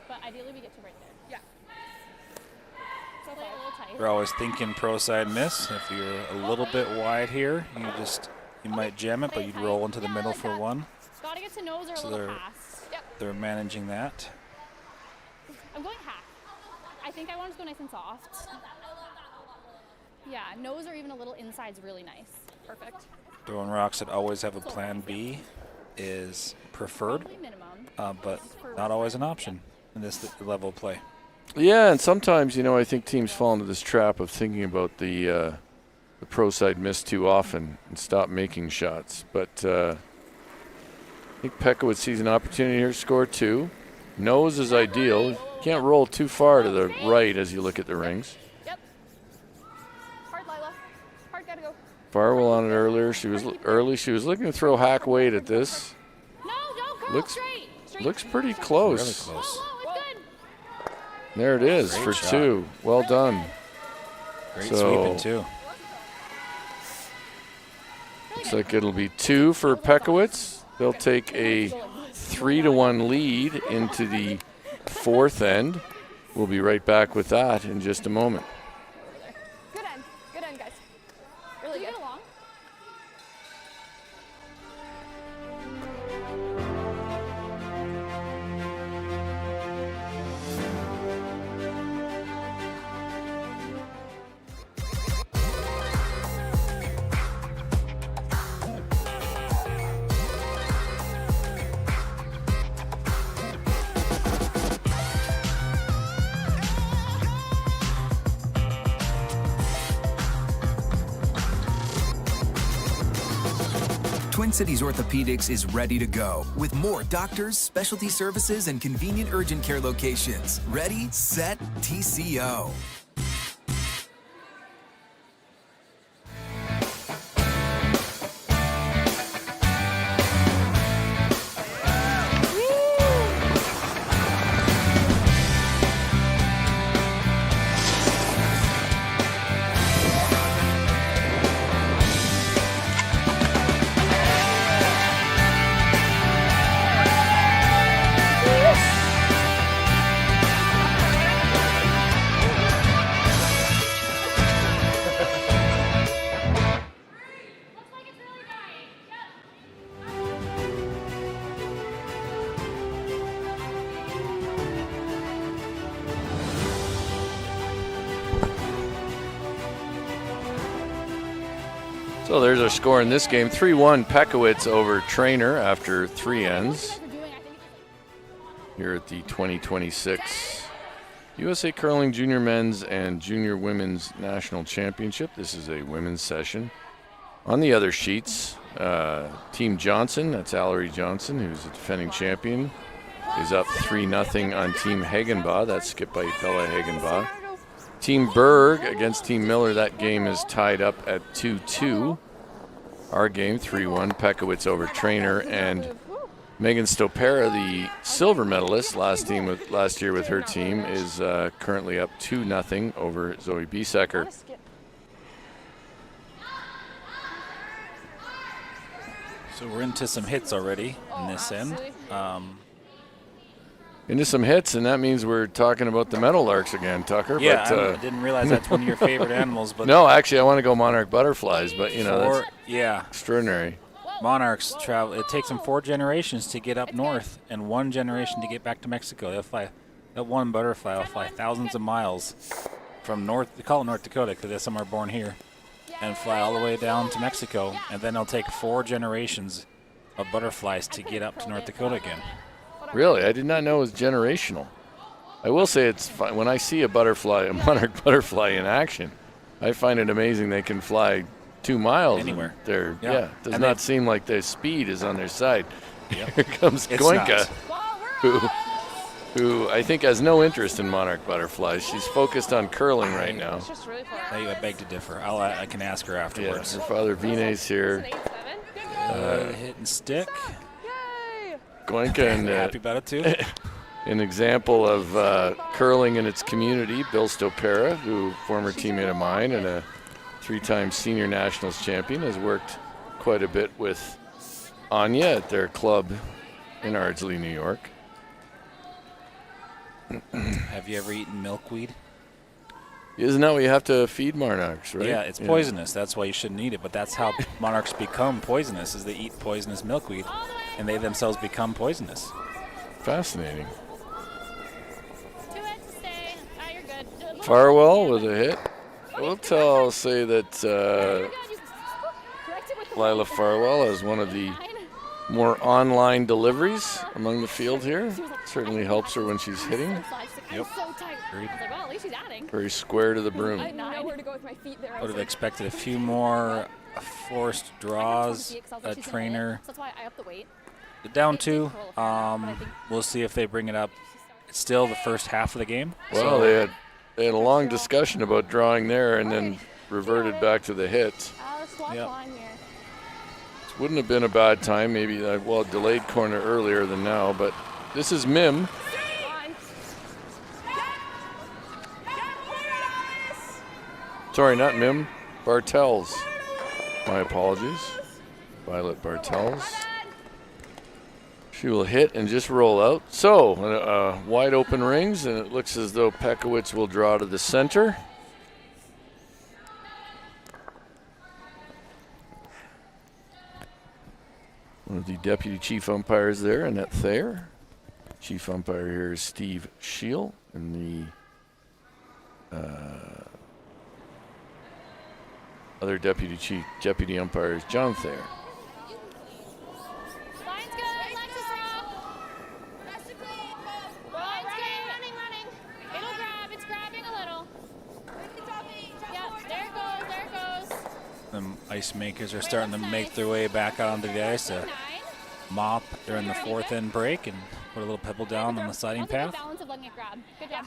But ideally we get to right there. Yeah. So play it a little tight. We're always thinking pro side miss. If you're a little bit wide here, you might jam it, but you'd roll into the middle for 1. Gotta get to nose or a So little they're- pass. They're managing that. I'm going half. I think I want to go nice and soft. Yeah, nose or even a little inside's really nice. Perfect. Throwing rocks that always have a plan B is preferred, Probably minimum. but not always an option in this level of play. Yeah, and sometimes, I think teams fall into this trap of thinking about the pro side miss too often and stop making shots. But I think Pekowitz sees an opportunity here to score 2. Nose is ideal. You can't roll too far to the right as you look at the rings. Yep. Hard, Lila. Hard, gotta go. Farwell on it earlier. She was early. She was looking to throw hack weight at this. No, don't curl Looks- straight. Straight. Looks pretty Really close. close. Whoa, it's good. There it is Great for shot. 2. Well done. Great So- sweeping too. Looks like it'll be 2 for Pekowitz. They'll take a 3-1 lead into the 4th end. We'll be right back with that in just a moment. Good end. Good end, guys. Really Can you good. get along? Twin Cities Orthopedics is ready to go with more doctors, specialty services, and convenient urgent care locations. Ready, set, TCO. So there's our score in this game. 3-1 Pekowitz over Treynor after 3 ends. Here at the 2026 USA Curling Junior Men's and Junior Women's National Championship. This is a women's session. On the other sheets, Team Johnson, that's Allery Johnson, who's a defending champion, is up 3-0 on Team Hagenbaugh. That's skipped by Bella Hagenbaugh. Team Berg against Team Miller, that game is tied up at 2-2. Our game, 3-1, Pekowitz over Treynor, and Megan Stopera, the silver medalist last year with her team, is currently up 2-0 over Zoe Biesecker. So we're into some hits already in this end. Into some hits, and that means we're talking about the meadowlarks again, Tucker. Yeah, but, I didn't realize that's one of your favorite animals. But no, actually, I want to go monarch butterflies, but that's extraordinary. Monarchs travel. It takes them 4 generations to get up north, and 1 generation to get back to Mexico. They'll fly. That one butterfly will fly thousands of miles from North. They call it North Dakota because some are born here, and fly all the way down to Mexico, and then it'll take 4 generations of butterflies to get up to North Dakota again. Really? I did not know it was generational. I will say it's fun. When I see a monarch butterfly in action, I find it amazing they can fly 2 miles. Anywhere. It does not seem like their speed is on their side. Yep. Here comes Goinka, who I think has no interest in monarch butterflies. She's focused on curling right now. I beg to differ. I can ask her afterwards. Her father Vinay's here. Hit and stick. Goinka and happy about it too. An example of curling in its community. Bill Stopera, who former teammate of mine and a 3-time senior nationals champion, has worked quite a bit with Anya at their club in Ardsley, New York. Have you ever eaten milkweed? Isn't that what you have to feed monarchs, right? Yeah, it's poisonous. That's why you shouldn't eat it. But that's how monarchs become poisonous, is they eat poisonous milkweed, and they themselves become poisonous. Fascinating. 2 hits to stay. You're good. Farwell with a hit. I'll say that Lila Farwell is one of the more online deliveries among the field here. Certainly helps her when she's hitting. Yep. Very square to the broom. I know where to go with my feet there. Would have expected a few more forced draws. Treynor. That's why I upped the weight. Down 2. We'll see if they bring it up. It's still the first half of the game. Well, they had a long discussion about drawing there and then reverted back to the hit. Yep. Wouldn't have been a bad time. Maybe delayed corner earlier than now, but this is Mim. Sorry, not Mim. Bartels. My apologies. Violet Bartels. She will hit and just roll out. So, wide open rings, and it looks as though Pekowitz will draw to the center. One of the deputy chief umpires there, Annette Thayer. Chief umpire here is Steve Scheel, and the other deputy umpire is John Thayer. Line's good. Alexis Line's good. Running. It'll grab. It's grabbing a little. Yep, there it goes. Them ice makers are starting to make their way back out onto the ice to mop during the fourth end break and put a little pebble down on the sliding path. Good job.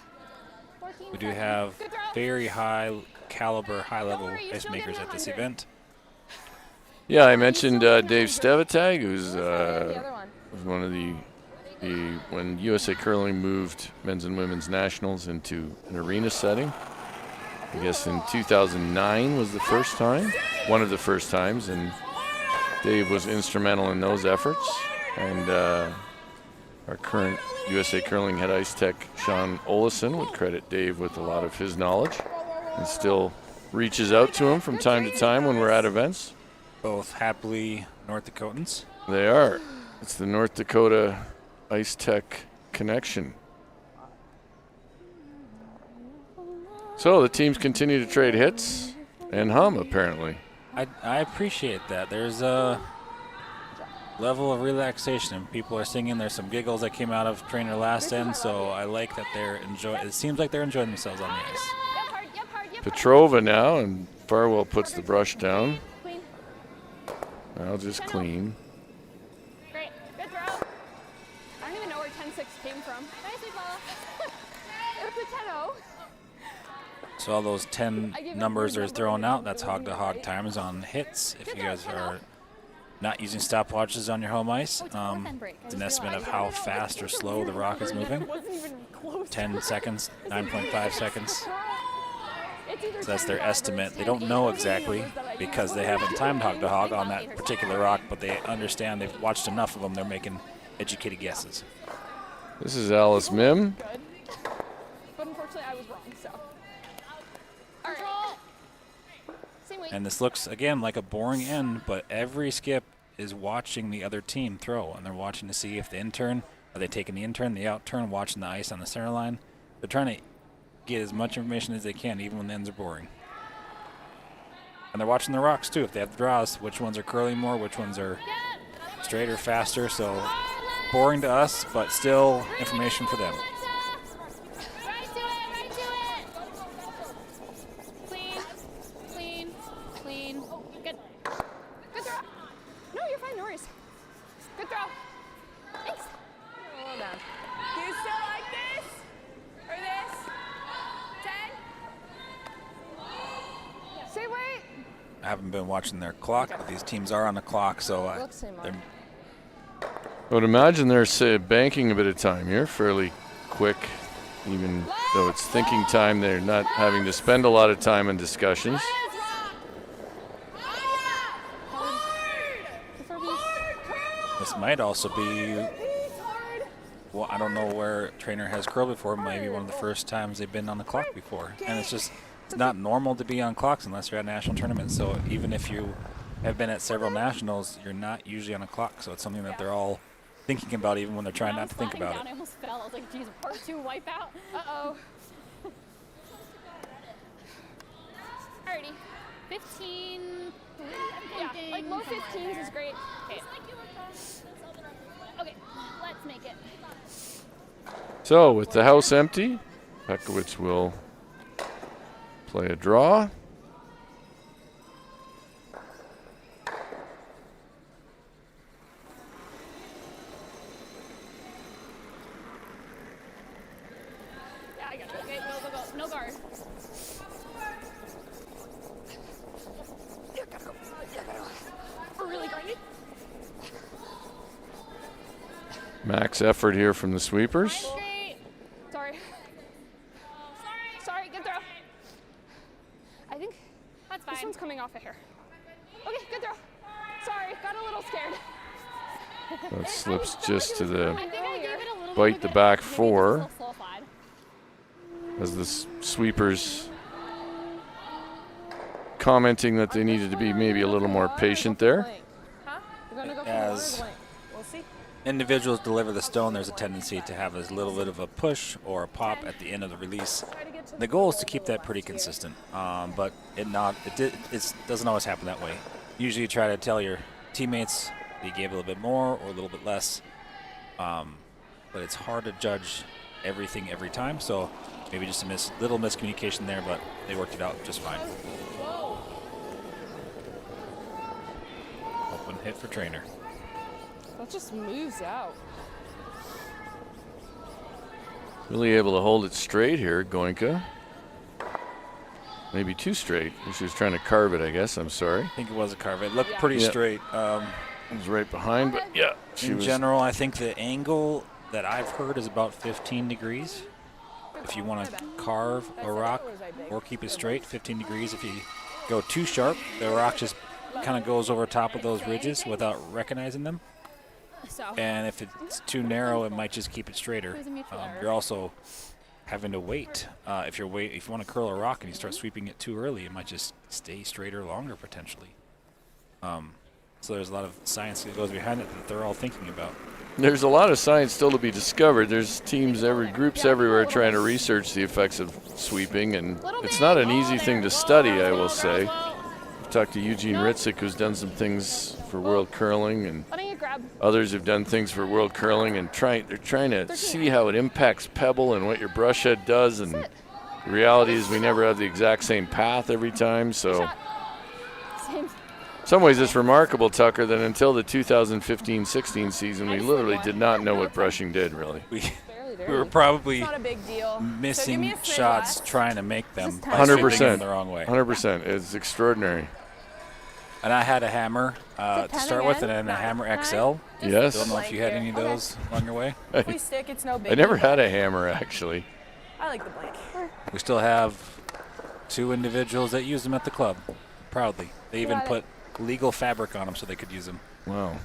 We do have very high caliber, high level ice makers at this event. Yeah, I mentioned Dave Stevatag, who's was one of the when USA Curling moved men's and women's nationals into an arena setting. I guess in 2009 was the first time, one of the first times, and Dave was instrumental in those efforts. And our current USA Curling head ice tech, Sean Olison, would credit Dave with a lot of his knowledge and still reaches out to him from time to time when we're at events. Both happily North Dakotans. They are. It's the North Dakota Ice Tech connection. So the teams continue to trade hits and hum, apparently. I appreciate that. There's a level of relaxation, and people are singing. There's some giggles that came out of Treynor last end, so I like that they're enjoying. It seems like they're enjoying themselves on the ice. Petrova now, and Farwell puts the brush down. Now just clean. Great. Good throw. I don't even know where 10-6 came from. Nicely, Paula. It was a 10-0. So all those 10 numbers are thrown out. That's hog-to-hog times on hits. If you guys are not using stopwatches on your home ice, it's an estimate of how fast or slow the rock is moving. 10 seconds, 9.5 seconds. So that's their estimate. They don't know exactly because they haven't timed hog-to-hog on that particular rock, but they understand. They've watched enough of them. They're making educated guesses. This is Alice Mim. But unfortunately, I was wrong, so. And this looks, again, like a boring end, but every skip is watching the other team throw, and they're watching to see if the in-turn, are they taking the in-turn, the out-turn, watching the ice on the center line. They're trying to get as much information as they can, even when the ends are boring. And they're watching the rocks, too. If they have the draws, which ones are curling more, which ones are straighter, faster. So boring to us, but still information for them. I haven't been watching their clock, but these teams are on the clock, so I would imagine they're banking a bit of time here, fairly quick, even though it's thinking time. They're not having to spend a lot of time in discussions. This might also be, well, I don't know where Treynor has curled before. Maybe one of the first times they've been on the clock before, and it's just. It's not normal to be on clocks unless you're at national tournaments. So even if you have been at several nationals, you're not usually on a clock. So it's something that they're all thinking about, even when they're trying not to think about it. I almost fell. I was like, geez, part 2 wipeout. Uh-oh. Alrighty. 15. Yeah, like low 15s is great. Okay. Okay, let's make it. So with the house empty, Pekowitz will play a draw. Yeah, I got it. Okay, go. No guard. We're really grinding. Max effort here from the sweepers. Sorry. Sorry, good throw. I think that's fine. This one's coming off of here. Okay, good throw. Sorry, got a little scared. That slips just to the bite the back four as the sweepers commenting that they needed to be maybe a little more patient there. As individuals deliver the stone, there's a tendency to have a little bit of a push or a pop at the end of the release. The goal is to keep that pretty consistent, but it doesn't always happen that way. Usually you try to tell your teammates that you gave a little bit more or a little bit less, but it's hard to judge everything every time, so maybe just a little miscommunication there, but they worked it out just fine. hit for Treynor. That just moves out. Really able to hold it straight here, Goenka. Maybe too straight. She was trying to carve it, I guess. I'm sorry. I think it was a carve. It looked pretty straight. It was right behind, but yeah. In general, I think the angle that I've heard is about 15 degrees. If you want to carve a rock or keep it straight, 15 degrees. If you go too sharp, the rock just kind of goes over top of those ridges without recognizing them. And if it's too narrow, it might just keep it straighter. You're also having to wait. If you want to curl a rock and you start sweeping it too early, it might just stay straighter longer potentially. So there's a lot of science that goes behind it that they're all thinking about. There's a lot of science still to be discovered. There's groups everywhere trying to research the effects of sweeping, and it's not an easy thing to study, I will say. I've talked to Eugene Ritzik, who's done some things for World Curling, and others have done things for World Curling, and they're trying to see how it impacts pebble and what your brush head does, and the reality is we never have the exact same path every time, so in some ways it's remarkable, Tucker, that until the 2015-16 season, we literally did not know what brushing did, really. We were probably Not a big deal. missing shots trying to make them. 100%. The wrong way. 100%. It's extraordinary. And I had a hammer to start with, and then a hammer XL. Yes. Don't know if you had any of those along your way. If we stick, it's no big I never deal. had a hammer, actually. I like the blank. We still have 2 individuals that use them at the club, proudly. They even put legal fabric on them so they could use them. Wow.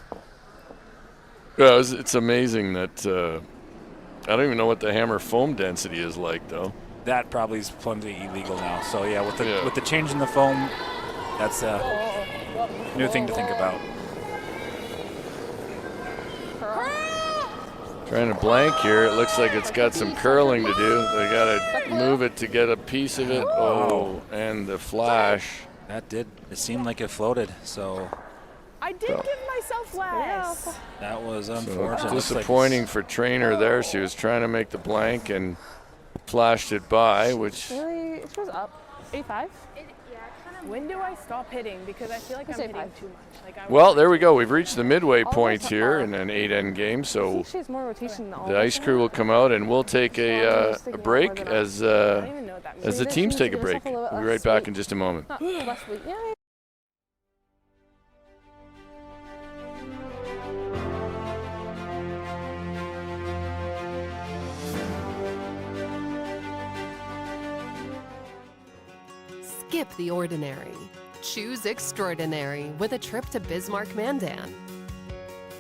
Yeah, it's amazing that I don't even know what the hammer foam density is like, though. That probably is plenty illegal now. So yeah, with the change in the foam, that's a new thing to think about. Trying to blank here. It looks like it's got some curling to do. They got to move it to get a piece of it. Oh, and the flash. It seemed like it floated, so. I did give myself less. That was So unfortunate. disappointing for Treynor there. She was trying to make the blank and flashed it by, which. Really? It was up. 85? When do I stop hitting? Because I feel like I'm hitting too much. Well, there we go. We've reached the midway point here in an 8-end game. So She has more rotation than all the ice crew will come out, and we'll take a break as the teams take a break. We'll be right back in just a moment. Skip the ordinary. Choose extraordinary with a trip to Bismarck Mandan.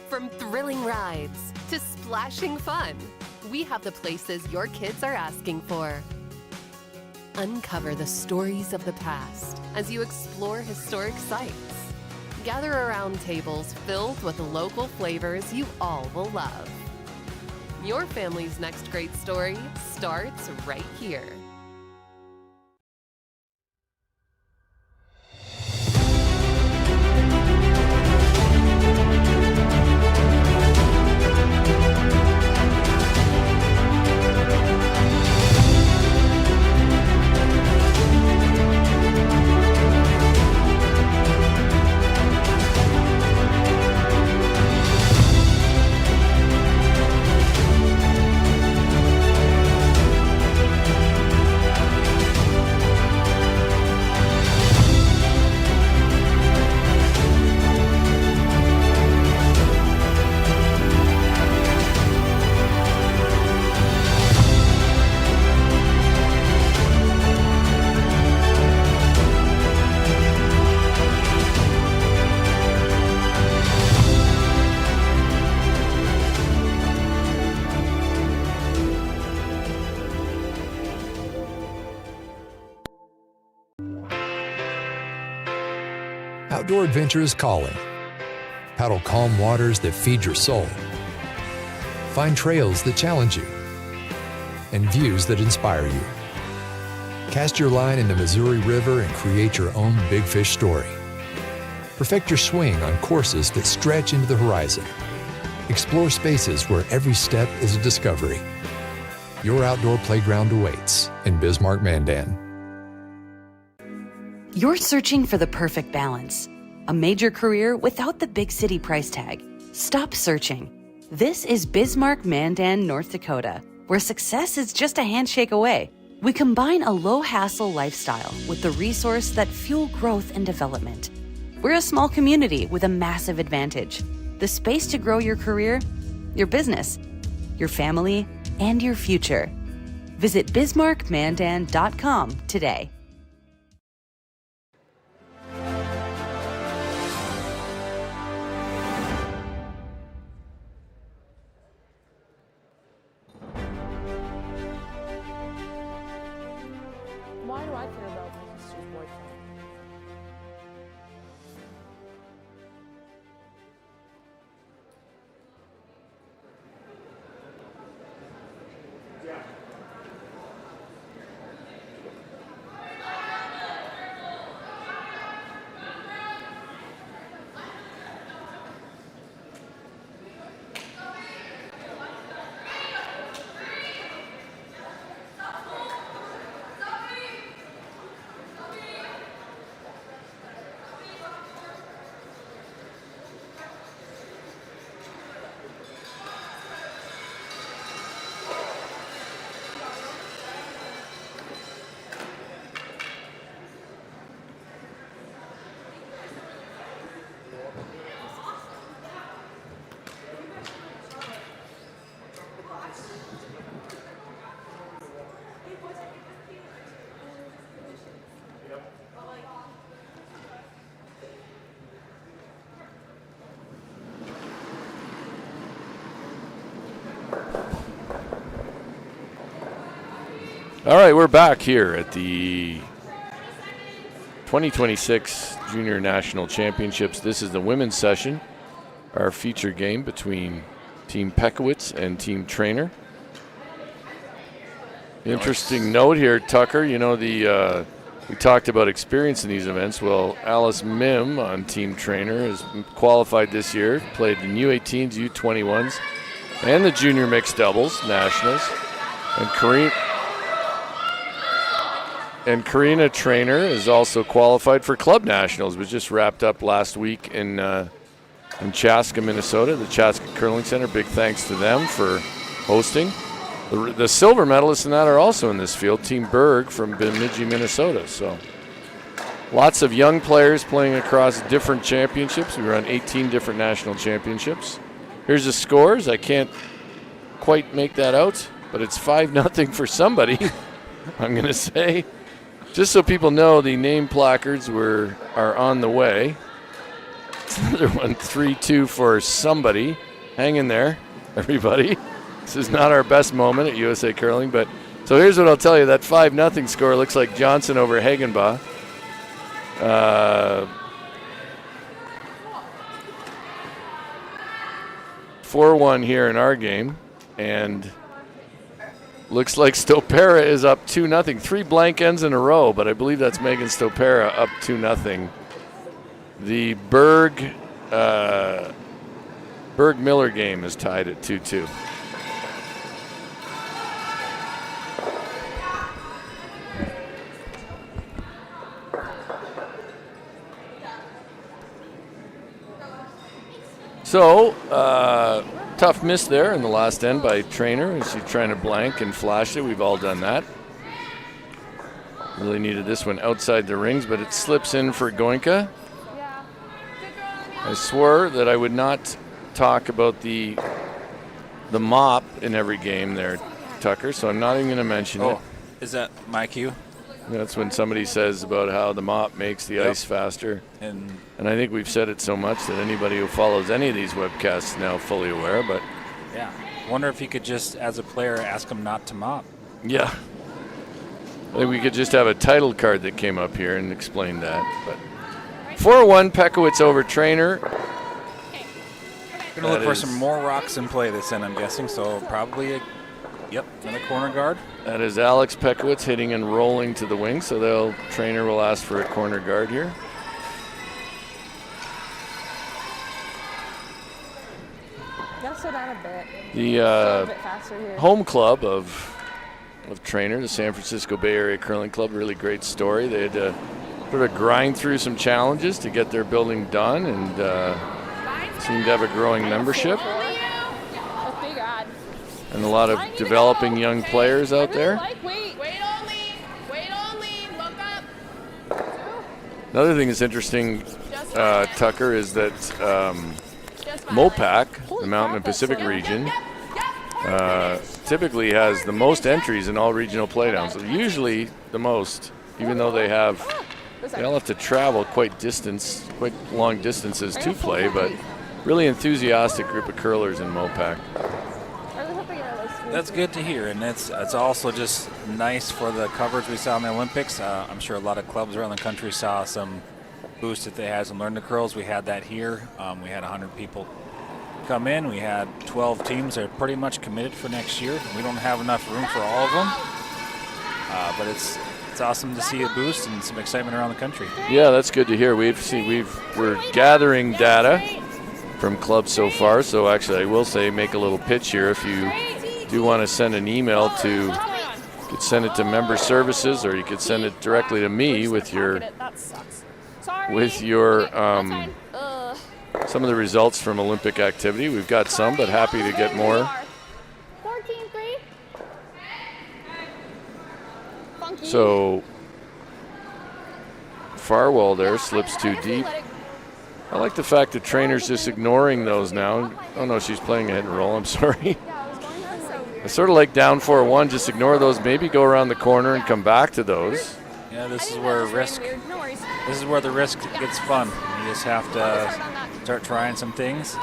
From thrilling rides to splashing fun, we have the places your kids are asking for. Uncover the stories of the past as you explore historic sites. Gather around tables filled with local flavors you all will love. Your family's next great story starts right here. Outdoor adventure is calling. Paddle calm waters that feed your soul. Find trails that challenge you and views that inspire you. Cast your line in the Missouri River and create your own big fish story. Perfect your swing on courses that stretch into the horizon. Explore spaces where every step is a discovery. Your outdoor playground awaits in Bismarck Mandan. You're searching for the perfect balance. A major career without the big city price tag. Stop searching. This is Bismarck, Mandan, North Dakota, where success is just a handshake away. We combine a low-hassle lifestyle with the resource that fuel growth and development. We're a small community with a massive advantage. The space to grow your career, your business, your family, and your future. Visit bismarckmandan.com today. Why do I care about my sister's boyfriend? All right, we're back here at the 2026 Junior National Championships. This is the women's session, our feature game between Team Pekowitz and Team Treynor. Interesting note here, Tucker. You know, we talked about experience in these events. Well, Alice Mim on Team Treynor has qualified this year, played in U18s, U21s, and the junior mixed doubles nationals. And Karina Treynor is also qualified for club nationals, which just wrapped up last week in Chaska, Minnesota, the Chaska Curling Center. Big thanks to them for hosting. The silver medalists in that are also in this field, Team Berg from Bemidji, Minnesota. So lots of young players playing across different championships. We run 18 different national championships. Here's the scores. I can't quite make that out, but it's 5-0 for somebody, I'm going to say. Just so people know, the name placards are on the way. It's another one, 3-2 for somebody. Hang in there, everybody. This is not our best moment at USA Curling, but so here's what I'll tell you. That 5-0 score looks like Johnson over Hagenbach. 4-1 here in our game, and looks like Stopera is up 2-0. 3 blank ends in a row, but I believe that's Megan Stopera up 2-0. The Berg-Miller game is tied at 2-2. So, tough miss there in the last end by Treynor. She's trying to blank and flash it. We've all done that. Really needed this one outside the rings, but it slips in for Goenka. I swore that I would not talk about the mop in every game there, Tucker, so I'm not even going to mention it. Is that my cue? That's when somebody says about how the mop makes the ice faster. And I think we've said it so much that anybody who follows any of these webcasts is now fully aware. But yeah, wonder if you could just, as a player, ask them not to mop. Yeah. I think we could just have a title card that came up here and explain that. But 4-1, Pekowitz over Treynor. Going to look for some more rocks in play this end, I'm guessing. So probably another corner guard. That is Alex Pekowitz hitting and rolling to the wing, so Treynor will ask for a corner guard here. Gotta slow down a bit. The home club of Treynor, the San Francisco Bay Area Curling Club, really great story. They had to sort of grind through some challenges to get their building done, and seem to have a growing membership and a lot of developing young players out there. Wait only, look up. Another thing that's interesting, Tucker, is that MOPAC, the Mountain and Pacific region, typically has the most entries in all regional playdowns. Usually the most, even though they all have to travel quite long distances to play, but really enthusiastic group of curlers in MOPAC. That's good to hear, and it's also just nice for the coverage we saw in the Olympics. I'm sure a lot of clubs around the country saw some boost that they had some learn the curls. We had that here. We had 100 people come in. We had 12 teams that are pretty much committed for next year. We don't have enough room for all of them, but it's awesome to see a boost and some excitement around the country. Yeah, that's good to hear. We're gathering data from clubs so far. So actually, I will say, make a little pitch here. If you do want to send an email you could send it to member services, or you could send it directly to me with your some of the results from Olympic activity. We've got some, but happy to get more. 14-3. So Farwell there slips too deep. I like the fact that Treynor's just ignoring those now. Oh no, she's playing a hit and roll. I'm sorry. I sort of like down 4-1, just ignore those, maybe go around the corner and come back to those. Yeah, this is where the risk gets fun. You just have to start trying some things.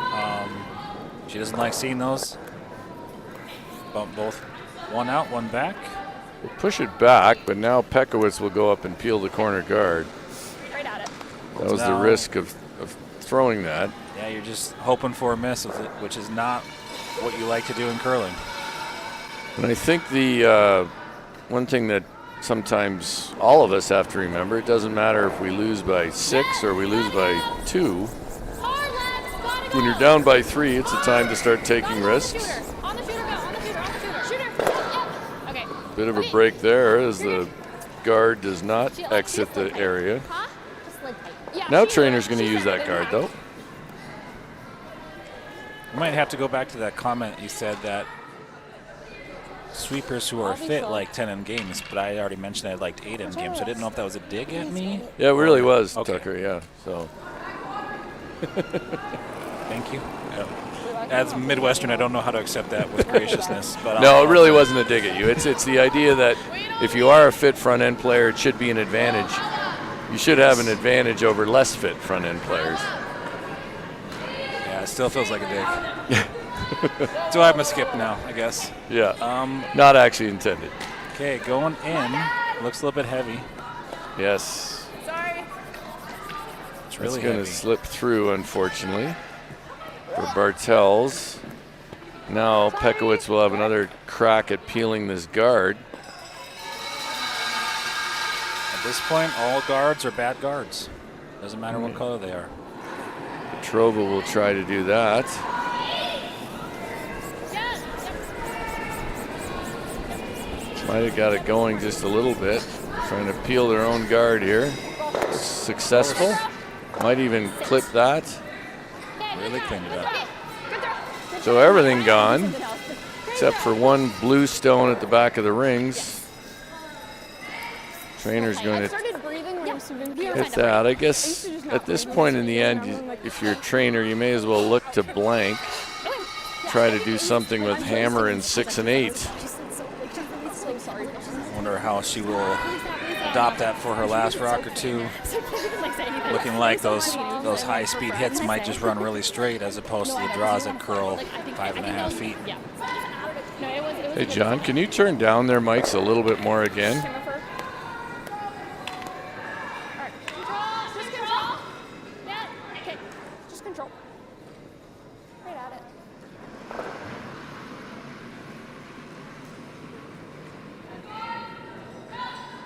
She doesn't like seeing those. Bump both, one out, one back. We'll push it back, but now Pekowitz will go up and peel the corner guard. That was the risk of throwing that. Yeah, you're just hoping for a miss, which is not what you like to do in curling. And I think the one thing that sometimes all of us have to remember, it doesn't matter if we lose by 6 or we lose by 2. When you're down by 3, it's a time to start taking risks. Bit of a break there as the guard does not exit the area. Now Treynor's going to use that guard, though. You might have to go back to that comment you said that sweepers who are fit like 10 end games, but I already mentioned I liked 8 end games, so I didn't know if that was a dig at me. Yeah, it really was, okay. Tucker, yeah. So. Thank you. As Midwestern, I don't know how to accept that with graciousness. But no, it really wasn't a dig at you. It's the idea that if you are a fit front end player, it should be an advantage. You should have an advantage over less fit front end players. Yeah, it still feels like a dig. So I'm a skip now, I guess. Yeah. Not actually intended. Okay, going in. Looks a little bit heavy. Yes. Sorry. It's really it's going heavy. to slip through, unfortunately, for Bartels. Now Pekowitz will have another crack at peeling this guard. At this point, all guards are bad guards. Doesn't matter what color they are. Trova will try to do that. Might have got it going just a little bit. Trying to peel their own guard here. Successful. Might even clip that. Really cleaned it up. So everything gone, except for one blue stone at the back of the rings. Treynor's going to hit that. I guess at this point in the end, if you're a trainer, you may as well look to blank. Try to do something with hammer and 6 and 8. Wonder how she will adopt that for her last rock or two. Looking like those high-speed hits might just run really straight as opposed to the draws that curl 5.5 feet. Hey, John, can you turn down their mics a little bit more again?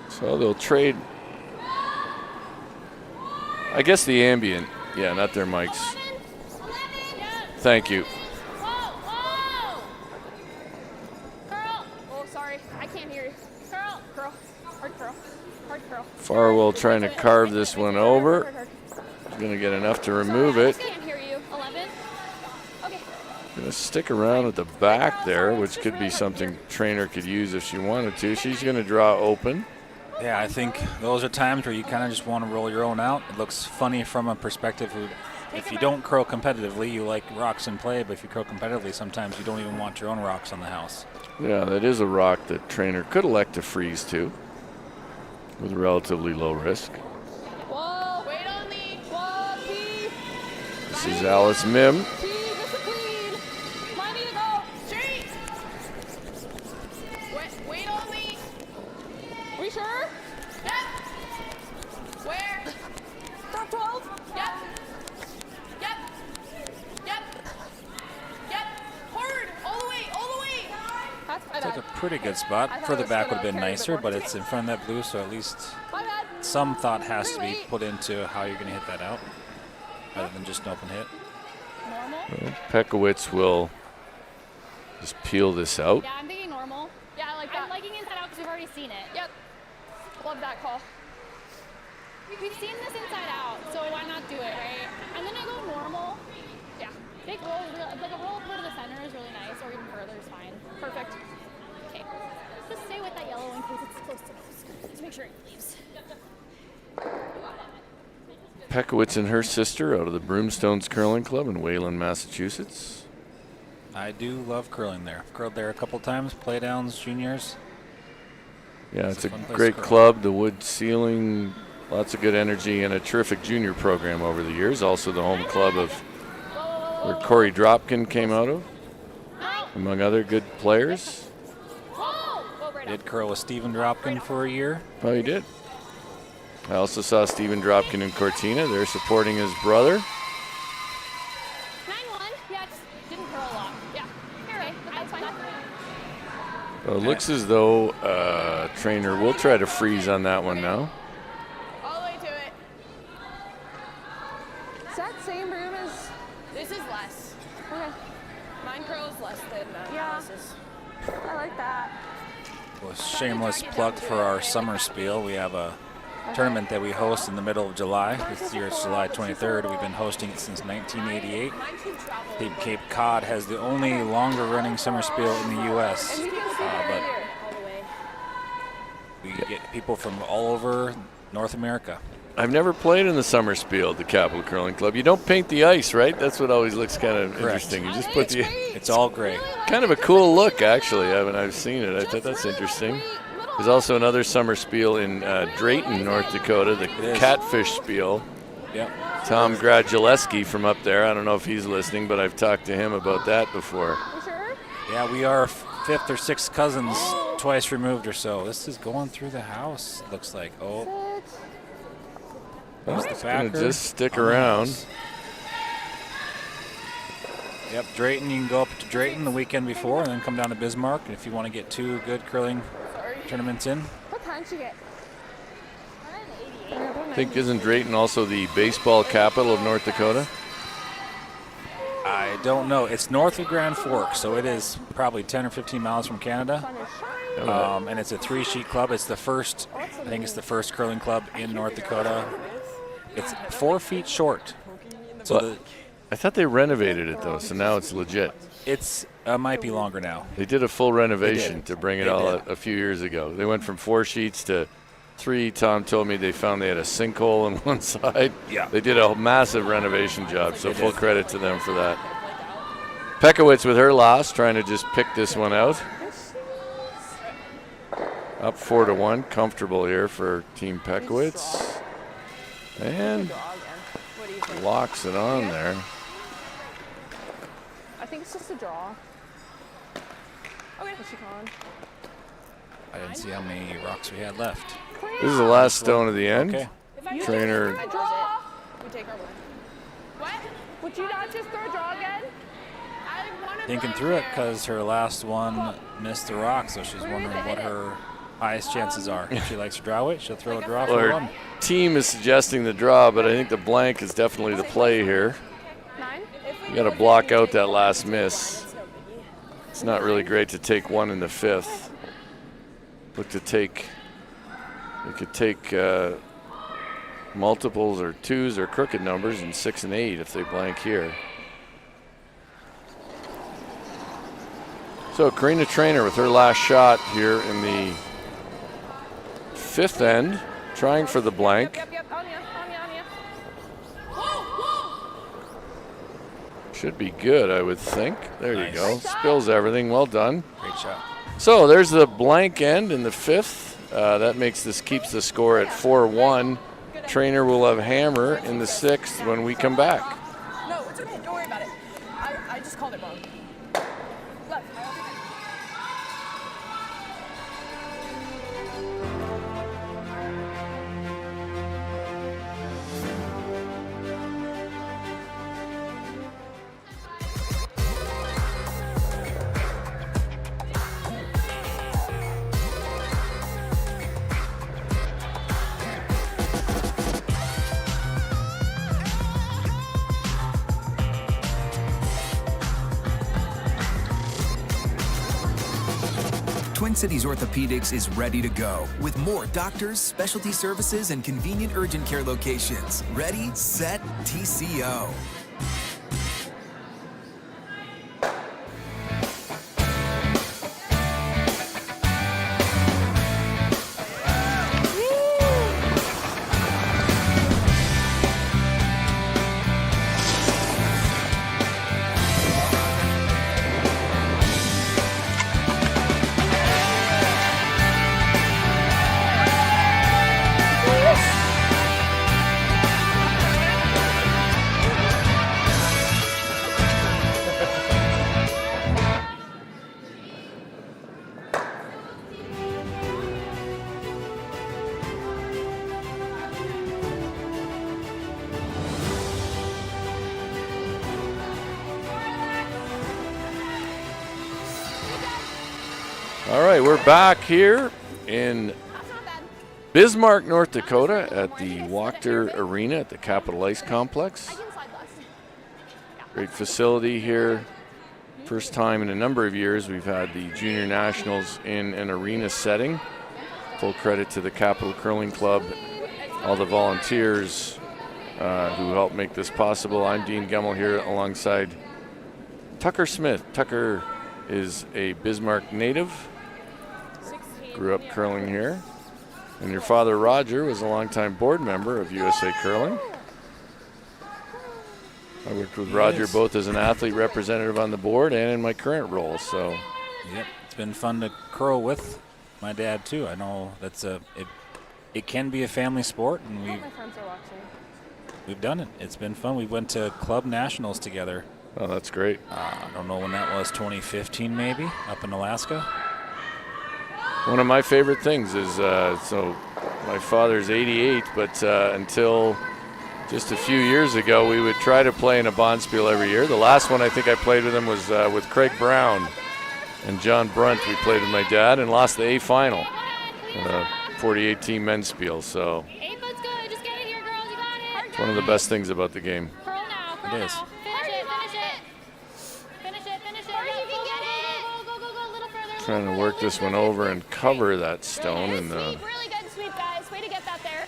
So they'll trade, I guess, the ambient. Yeah, not their mics. Thank you. Curl. Oh, sorry. I can't hear you. Curl. curl. Hard curl. Farwell trying to carve this one over. He's going to get enough to remove it. Can't hear you. 11. Okay. Going to stick around at the back there, which could be something Treynor could use if she wanted to. She's going to draw open. Yeah, I think those are times where you kind of just want to roll your own out. It looks funny from a perspective of if you don't curl competitively, you like rocks in play, but if you curl competitively, sometimes you don't even want your own rocks on the house. Yeah, that is a rock that Treynor could elect to freeze to with relatively low risk. Whoa, wait on me. Whoa, T. This is Alice Mim. T, discipline. Money to go. Straight. Wait on me. Are we sure? Yep. Where? Top 12? Yep. Yep. Yep. Yep. Hard. All the way. That's my It's like bad. a pretty good spot. Further back would have been nicer, but it's in front of that blue, so at least My bad. some thought has to be put into how you're going to hit that out, rather than just an open hit. Normal. Pekowitz will just peel this out. Yeah, I'm thinking normal. Yeah, I like that. I'm liking inside out because we've already seen it. Yep. Love that call. We've seen this inside out, so why not do it, right? And then I go normal. Yeah. Big roll, like a roll over to the center is really nice, or even further is fine. Perfect. Okay. Just stay with that yellow in case it's close to nose. Just make sure it leaves. Pekowitz and her sister out of the Broomstones Curling Club in Wayland, Massachusetts. I do love curling there. Curled there a couple times, playdowns, juniors. Yeah, It's it's a a fun place great to curl. club. The wood ceiling, lots of good energy, and a terrific junior program over the years. Also the home club of where Corey Dropkin came out of, among other good players. Did curl with Steven Dropkin for a year. Oh, he did. I also saw Stephen Dropkin in Cortina. They're supporting his brother. 9-1. Yeah, just didn't curl a lot. Yeah. Okay, that's fine. It looks as though Treynor will try to freeze on that one now. All the way to it. Is that same room as? This is less. Okay. Mine curls less than Yeah. Alice's. I like that. Well, shameless plug for our summer spiel. We have a tournament that we host in the middle of July. This year it's July 23rd. We've been hosting it since 1988. I think Cape Cod has the only longer running summer spiel in the U.S. But we get people from all over North America. I've never played in the summer spiel at the Capital Curling Club. You don't paint the ice, right? That's what always looks kind of interesting. You just put the... It's all gray. Kind of a cool look, actually. When I've seen it, I thought that's interesting. There's also another summer spiel in Drayton, North Dakota, the Catfish Spiel. Yep. Tom Graduleski from up there. I don't know if he's listening, but I've talked to him about that before. Yeah, we are fifth or sixth cousins, twice removed or so. This is going through the house, looks like. Oh. There's the It's going backer. to just stick around. Yep, Drayton, you can go up to Drayton the weekend before and then come down to Bismarck. And if you want to get two good curling tournaments in. What time did you get? I think isn't Drayton also the baseball capital of North Dakota? I don't know. It's north of Grand Forks, so it is probably 10 or 15 miles from Canada. And it's a three-sheet club. It's the first, I think it's the first curling club in North Dakota. It's 4 feet short. So I thought they renovated it, though, so now it's legit. It's might be longer now. They did a full renovation to bring it They all did. a few years ago. They went from 4 sheets to 3. Tom told me they found they had a sinkhole on one side. Yeah. They did a massive renovation job, so They full did. credit to them for that. Pekowitz with her loss, trying to just pick this one out. Up 4-1, comfortable here for Team Pekowitz. And locks it on there. I think it's just a draw. Okay. What's she calling? I didn't see how many rocks we had left. This is the last stone of the end. Okay. Treynor We take our win. What? Would you not just throw a draw again? I want to Thinking through it because her last one missed the rock, so she's wondering what her highest chances are. If she likes to draw it, she'll throw a draw Well, for her one. team is suggesting the draw, but I think the blank is definitely the play here. 9? You got to block out that last miss. It's not really great to take one in the 5th. Look to take You could take multiples or twos or crooked numbers and 6 and 8 if they blank here. So Karina Treynor with her last shot here in the 5th end, trying for the blank. Yep. On ya. Should be good, I would think. There you Nice. go. Spills everything. Well done. Great shot. So there's the blank end in the 5th. That keeps the score at 4-1. Treynor will have hammer in the 6th when we come back. No, it's okay. Don't worry about it. I just called it wrong. Left. Twin Cities Orthopedics is ready to go with more doctors, specialty services, and convenient urgent care locations. Ready, set, TCO. All right, we're back here in Bismarck, North Dakota at the Wachter Arena at the Capitol Ice Complex. Great facility here. First time in a number of years we've had the Junior Nationals in an arena setting. Full credit to the Capital Curling Club, all the volunteers who helped make this possible. I'm Dean Gemmel here alongside Tucker Smith. Tucker is a Bismarck native. Grew up curling here. And your father, Roger, was a longtime board member of USA Curling. I worked with Roger both as an athlete representative on the board and in my current role. So, yep, it's been fun to curl with my dad too. I know that's it can be a family sport, and we've done it. It's been fun. We went to club nationals together. Oh, that's great. I don't know when that was, 2015 maybe, up in Alaska. One of my favorite things is, so my father's 88, but until just a few years ago, we would try to play in a Bonspiel every year. The last one I think I played with him was with Craig Brown and John Brunt. We played with my dad and lost the A final in a 48-team men's spiel. So it's one of the best things about the game. It is. Trying to work this one over and cover that stone. And Really good sweep, guys. Way to get that there.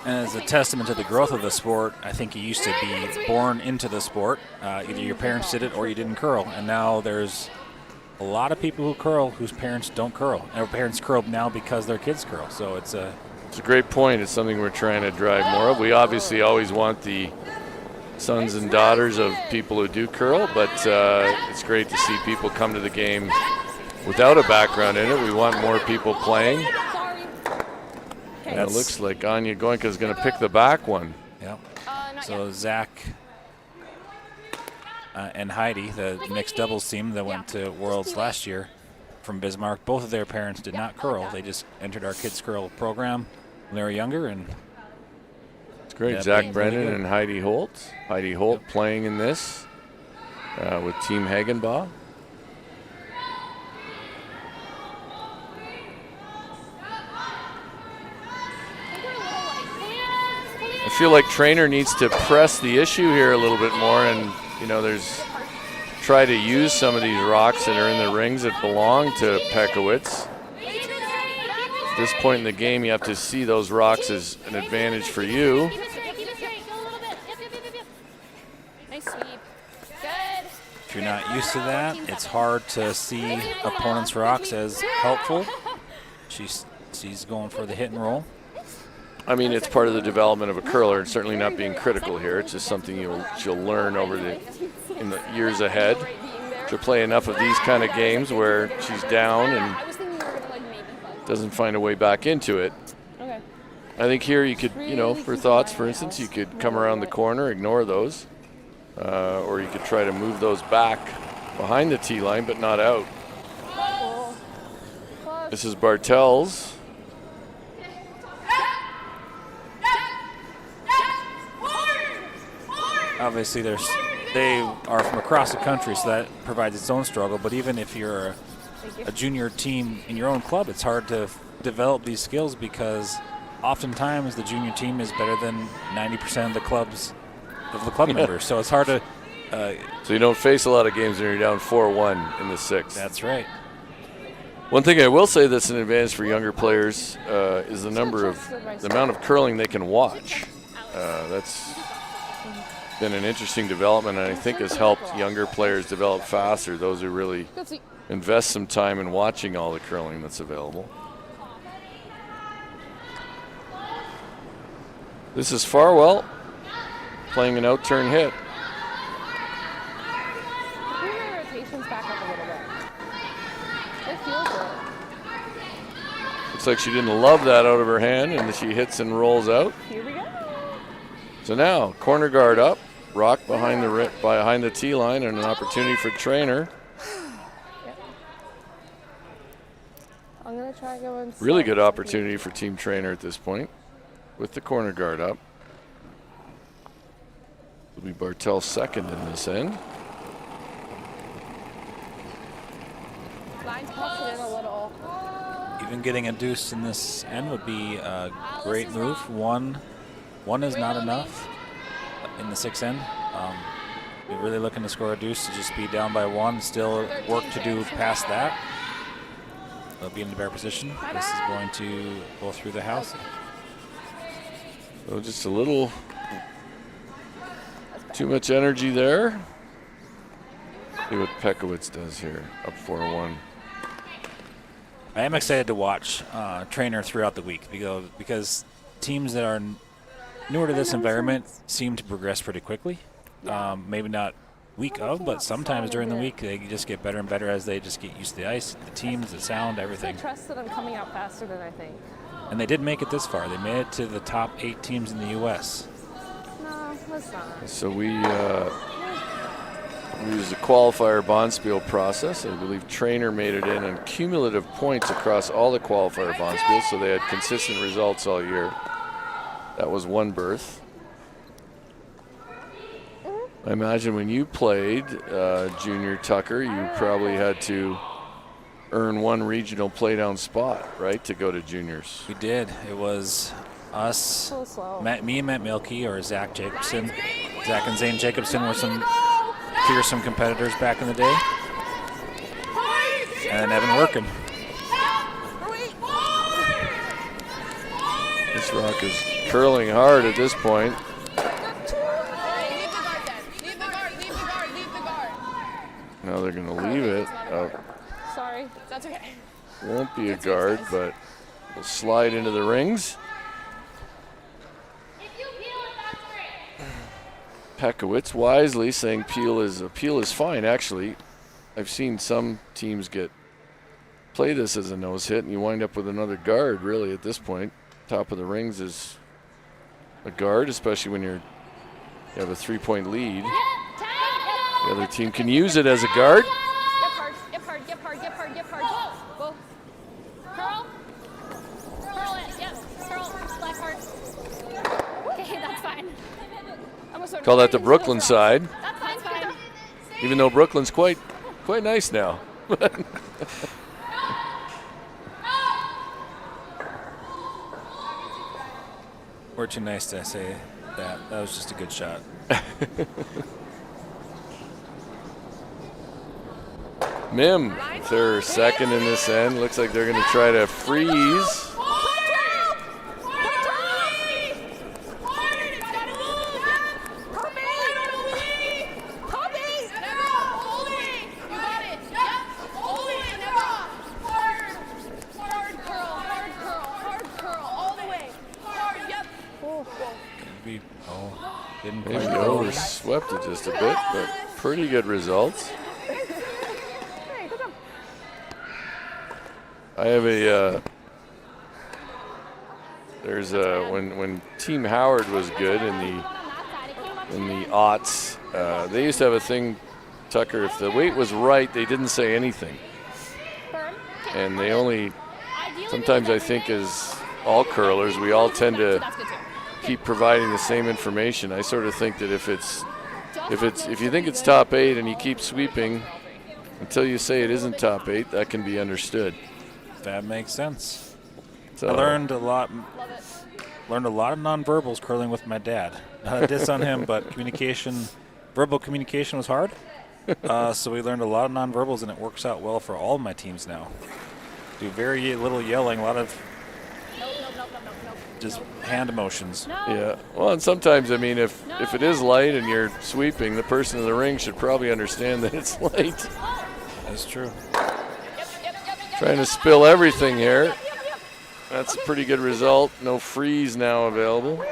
And as a testament to the growth of the sport, I think you used to be born into the sport. Either your parents did it or you didn't curl. And now there's a lot of people who curl whose parents don't curl. Their parents curl now because their kids curl. So it's a great point. It's something we're trying to drive more of. We obviously always want the sons and daughters of people who do curl, but it's great to see people come to the game without a background in it. We want more people playing. And it looks like Anya Goenka is going to pick the back one. Yeah. So Zach and Heidi, the mixed doubles team that went to Worlds last year from Bismarck, both of their parents did not curl. They just entered our kids curl program when they were younger, and it's great. Zach Brennan and Heidi Holt. Heidi Holt playing in this with Team Hagenbaugh. I feel like Treynor needs to press the issue here a little bit more, and try to use some of these rocks that are in the rings that belong to Pekowitz. At this point in the game, you have to see those rocks as an advantage for you. Keep it straight. Go a little bit. Yep. Nice sweep. Good. If you're not used to that, it's hard to see opponents' rocks as helpful. She's going for the hit and roll. I mean, it's part of the development of a curler, and certainly not being critical here. It's just something she'll learn in the years ahead. She'll play enough of these kind of games where she's down and doesn't find a way back into it. Okay. I think here you could, for thoughts, for instance, you could come around the corner, ignore those, or you could try to move those back behind the tee line, but not out. This is Bartel's. Obviously, they are from across the country, so that provides its own struggle. But even if you're a junior team in your own club, it's hard to develop these skills because oftentimes the junior team is better than 90% of the club members. So it's hard to. So you don't face a lot of games when you're down 4-1 in the sixth. That's right. One thing I will say that's an advantage for younger players is the amount of curling they can watch. That's been an interesting development, and I think has helped younger players develop faster, those who really invest some time in watching all the curling that's available. This is Farwell playing an out-turn hit. Bring your rotations back up a little bit. It feels good. Looks like she didn't love that out of her hand, and she hits and rolls out. Here we go. So now, corner guard up, rock behind the tee line, and an opportunity for Treynor. I'm going to try going. Really good opportunity for Team Treynor at this point, with the corner guard up. It'll be Bartel's second in this end. Line's pushing in a little. Even getting a deuce in this end would be a great move. One is not enough in the sixth end. We're really looking to score a deuce to just be down by one. Still work to do past that. They'll be in the bear position. This is going to go through the house. So just a little too much energy there. See what Pekowitz does here, up 4-1. I am excited to watch Treynor throughout the week because teams that are newer to this environment seem to progress pretty quickly. Maybe not week of, but sometimes during the week they just get better and better as they just get used to the ice, the teams, the sound, everything. I trust that I'm coming out faster than I think. And they did make it this far. They made it to the top 8 teams in the U.S. No, let's not. So we used the qualifier Bonspiel process. I believe Treynor made it in on cumulative points across all the qualifier Bonspiels, so they had consistent results all year. That was one berth. I imagine when you played junior Tucker, you probably had to earn one regional playdown spot, right, to go to juniors. We did. It was us, me and Matt Mielke, or Zach Jacobson. Zach and Zane Jacobson were some fearsome competitors back in the day. And Evan Workin. This rock is curling hard at this point. Now they're going to leave it. Sorry, that's okay. Won't be a guard, but will slide into the rings. Pekowitz wisely saying peel is fine. Actually, I've seen some teams play this as a nose hit, and you wind up with another guard. Really, at this point, top of the rings is a guard, especially when you have a 3-point lead. The other team can use it as a guard. Get hard. Go. Curl. Curl it. Yep. Curl. Black heart. Okay, that's fine. Call that the Brooklyn side. That's fine. Even though Brooklyn's quite nice now. We're too nice to say that. That was just a good shot. Mim, their second in this end. Looks like they're going to try to freeze. Didn't Maybe quite go. overswept it just a bit, but pretty good results. I have a there's a when Team Howard was good in the aughts, they used to have a thing, Tucker, if the weight was right, they didn't say anything. And they only, sometimes I think as all curlers, we all tend to keep providing the same information. I sort of think that if you think it's top 8 and you keep sweeping until you say it isn't top 8, that can be understood. That makes sense. So I learned a lot of nonverbals curling with my dad. Not a diss on him, but verbal communication was hard. So we learned a lot of nonverbals, and it works out well for all of my teams now. Do very little yelling, a lot of just hand motions. yeah. Well, and sometimes, I mean, if it is light and you're sweeping, the person in the ring should probably understand that it's light. That's true. Trying to spill everything here. That's a pretty good result. No freeze now available.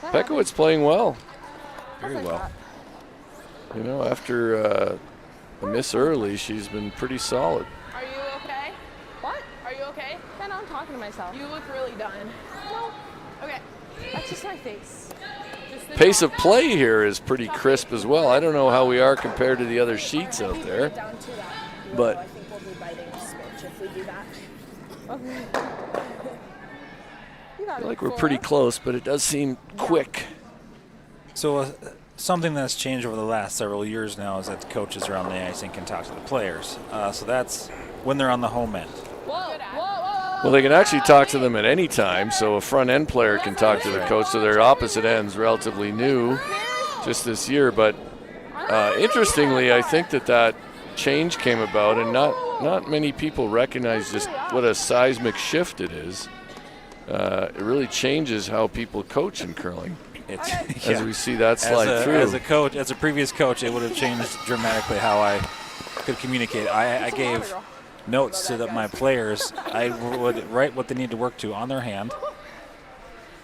Pekowitz playing well. Very well. You know, after a miss early, she's been pretty solid. Are you okay? What? Are you okay? Yeah, no, I'm talking to myself. You look really done. No, Okay. that's just my face. Pace of play here is pretty crisp as well. I don't know how we are compared to the other sheets out there, Down to that. but I think we'll be biting a switch if we do that. Okay. You got I feel like it. we're pretty close, but it does seem quick. So something that's changed over the last several years now is that the coaches are on the ice and can talk to the players. So that's when they're on the home end. Well, they can actually talk to them at any time, so a front end player can talk to the coach. So they're opposite ends, relatively new just this year. But interestingly, I think that change came about, and not many people recognize just what a seismic shift it is. It really changes how people coach in curling. As we see that slide through. As a previous coach, it would have changed dramatically how I could communicate. I gave notes to my players. I would write what they need to work to on their hand,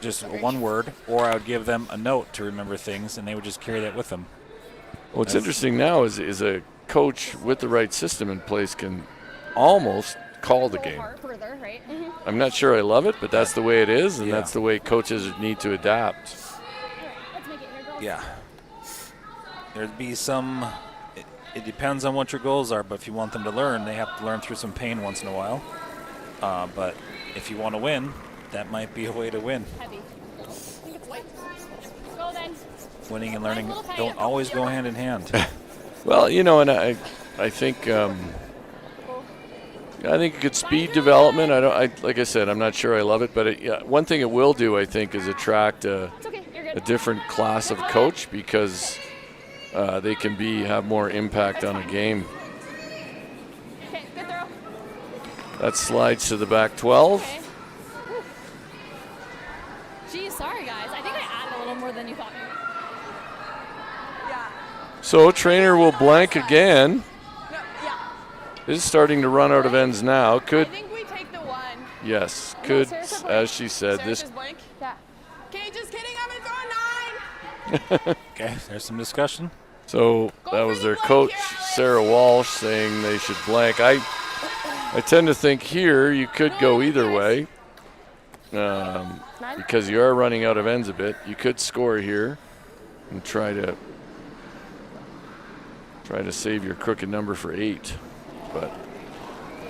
just one word, or I would give them a note to remember things, and they would just carry that with them. What's interesting now is a coach with the right system in place can almost call the game. I'm not sure I love it, but that's the way it is, and that's the way coaches need to adapt. Yeah. There'd be some, it depends on what your goals are, but if you want them to learn, they have to learn through some pain once in a while. But if you want to win, that might be a way to win. Winning and learning don't always go hand in hand. Well, you know, and I think it could speed development. Like I said, I'm not sure I love it, but one thing it will do, I think, is attract a different class of coach, because they can have more impact on a game. Okay, good throw. That slides to the back 12. Okay. Geez, sorry guys. I think I added a little more than you thought. So Treynor will blank again. Is starting to run out of ends now. I Could, think we take the one. yes, could, as she said, Sarah this. just blank? Yeah. Okay, just kidding. I'm going to throw a 9. Okay, there's some discussion. So that was their coach, Sarah Walsh, saying they should blank. I tend to think here you could go either way, because you are running out of ends a bit. You could score here and try to save your crooked number for 8. But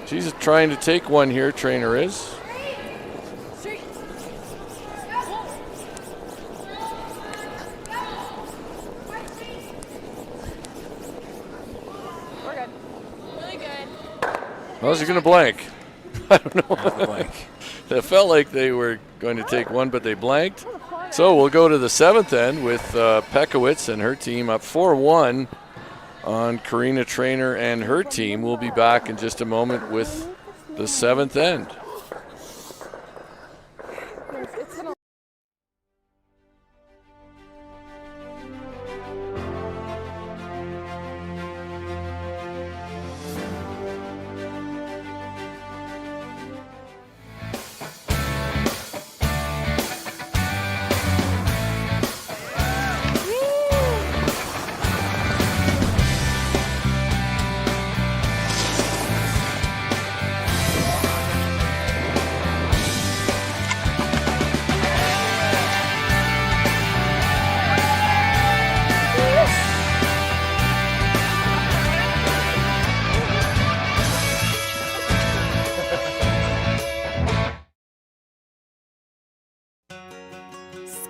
she's trying to take one here, Treynor is. We're good. Really good. Well, she's going to blank. I don't know. Blank. It felt like they were going to take one, but they blanked. So we'll go to the 7th end with Pekowitz and her team up 4-1 on Karina Treynor and her team. We'll be back in just a moment with the 7th end.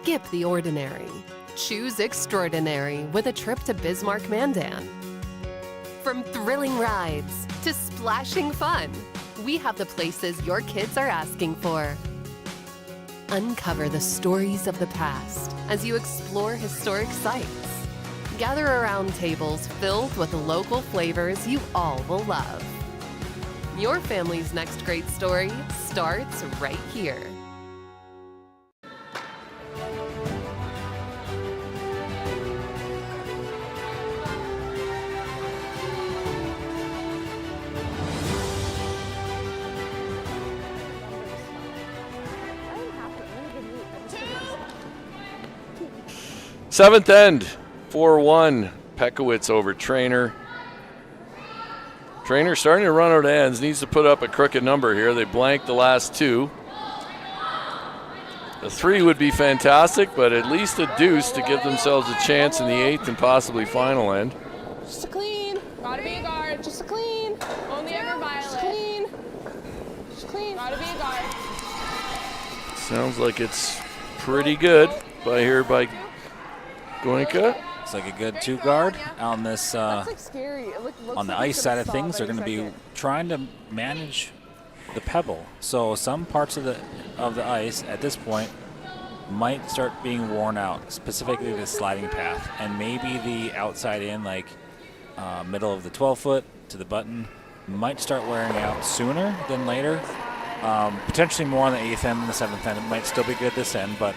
Skip the ordinary. Choose extraordinary with a trip to Bismarck Mandan. From thrilling rides to splashing fun, we have the places your kids are asking for. Uncover the stories of the past as you explore historic sites. Gather around tables filled with local flavors you all will love. Your family's next great story starts right here. Seventh end, 4-1. Pekowitz over Treynor. Treynor starting to run out of ends, needs to put up a crooked number here. They blanked the last two. A 3 would be fantastic, but at least a deuce to give themselves a chance in the 8th and possibly final end. Just a clean. Gotta be a guard. Just a clean. Only ever Violet. Just clean. Just clean. Gotta be a guard. Sounds like it's pretty good by Goenka. It's like a good 2 guard on this. That's like scary. On the ice side of things, they're going to be trying to manage the pebble. So some parts of the ice at this point might start being worn out, specifically the sliding path, and maybe the outside in, like middle of the 12-foot to the button, might start wearing out sooner than later. Potentially more on the 8th end and the 7th end. It might still be good this end, but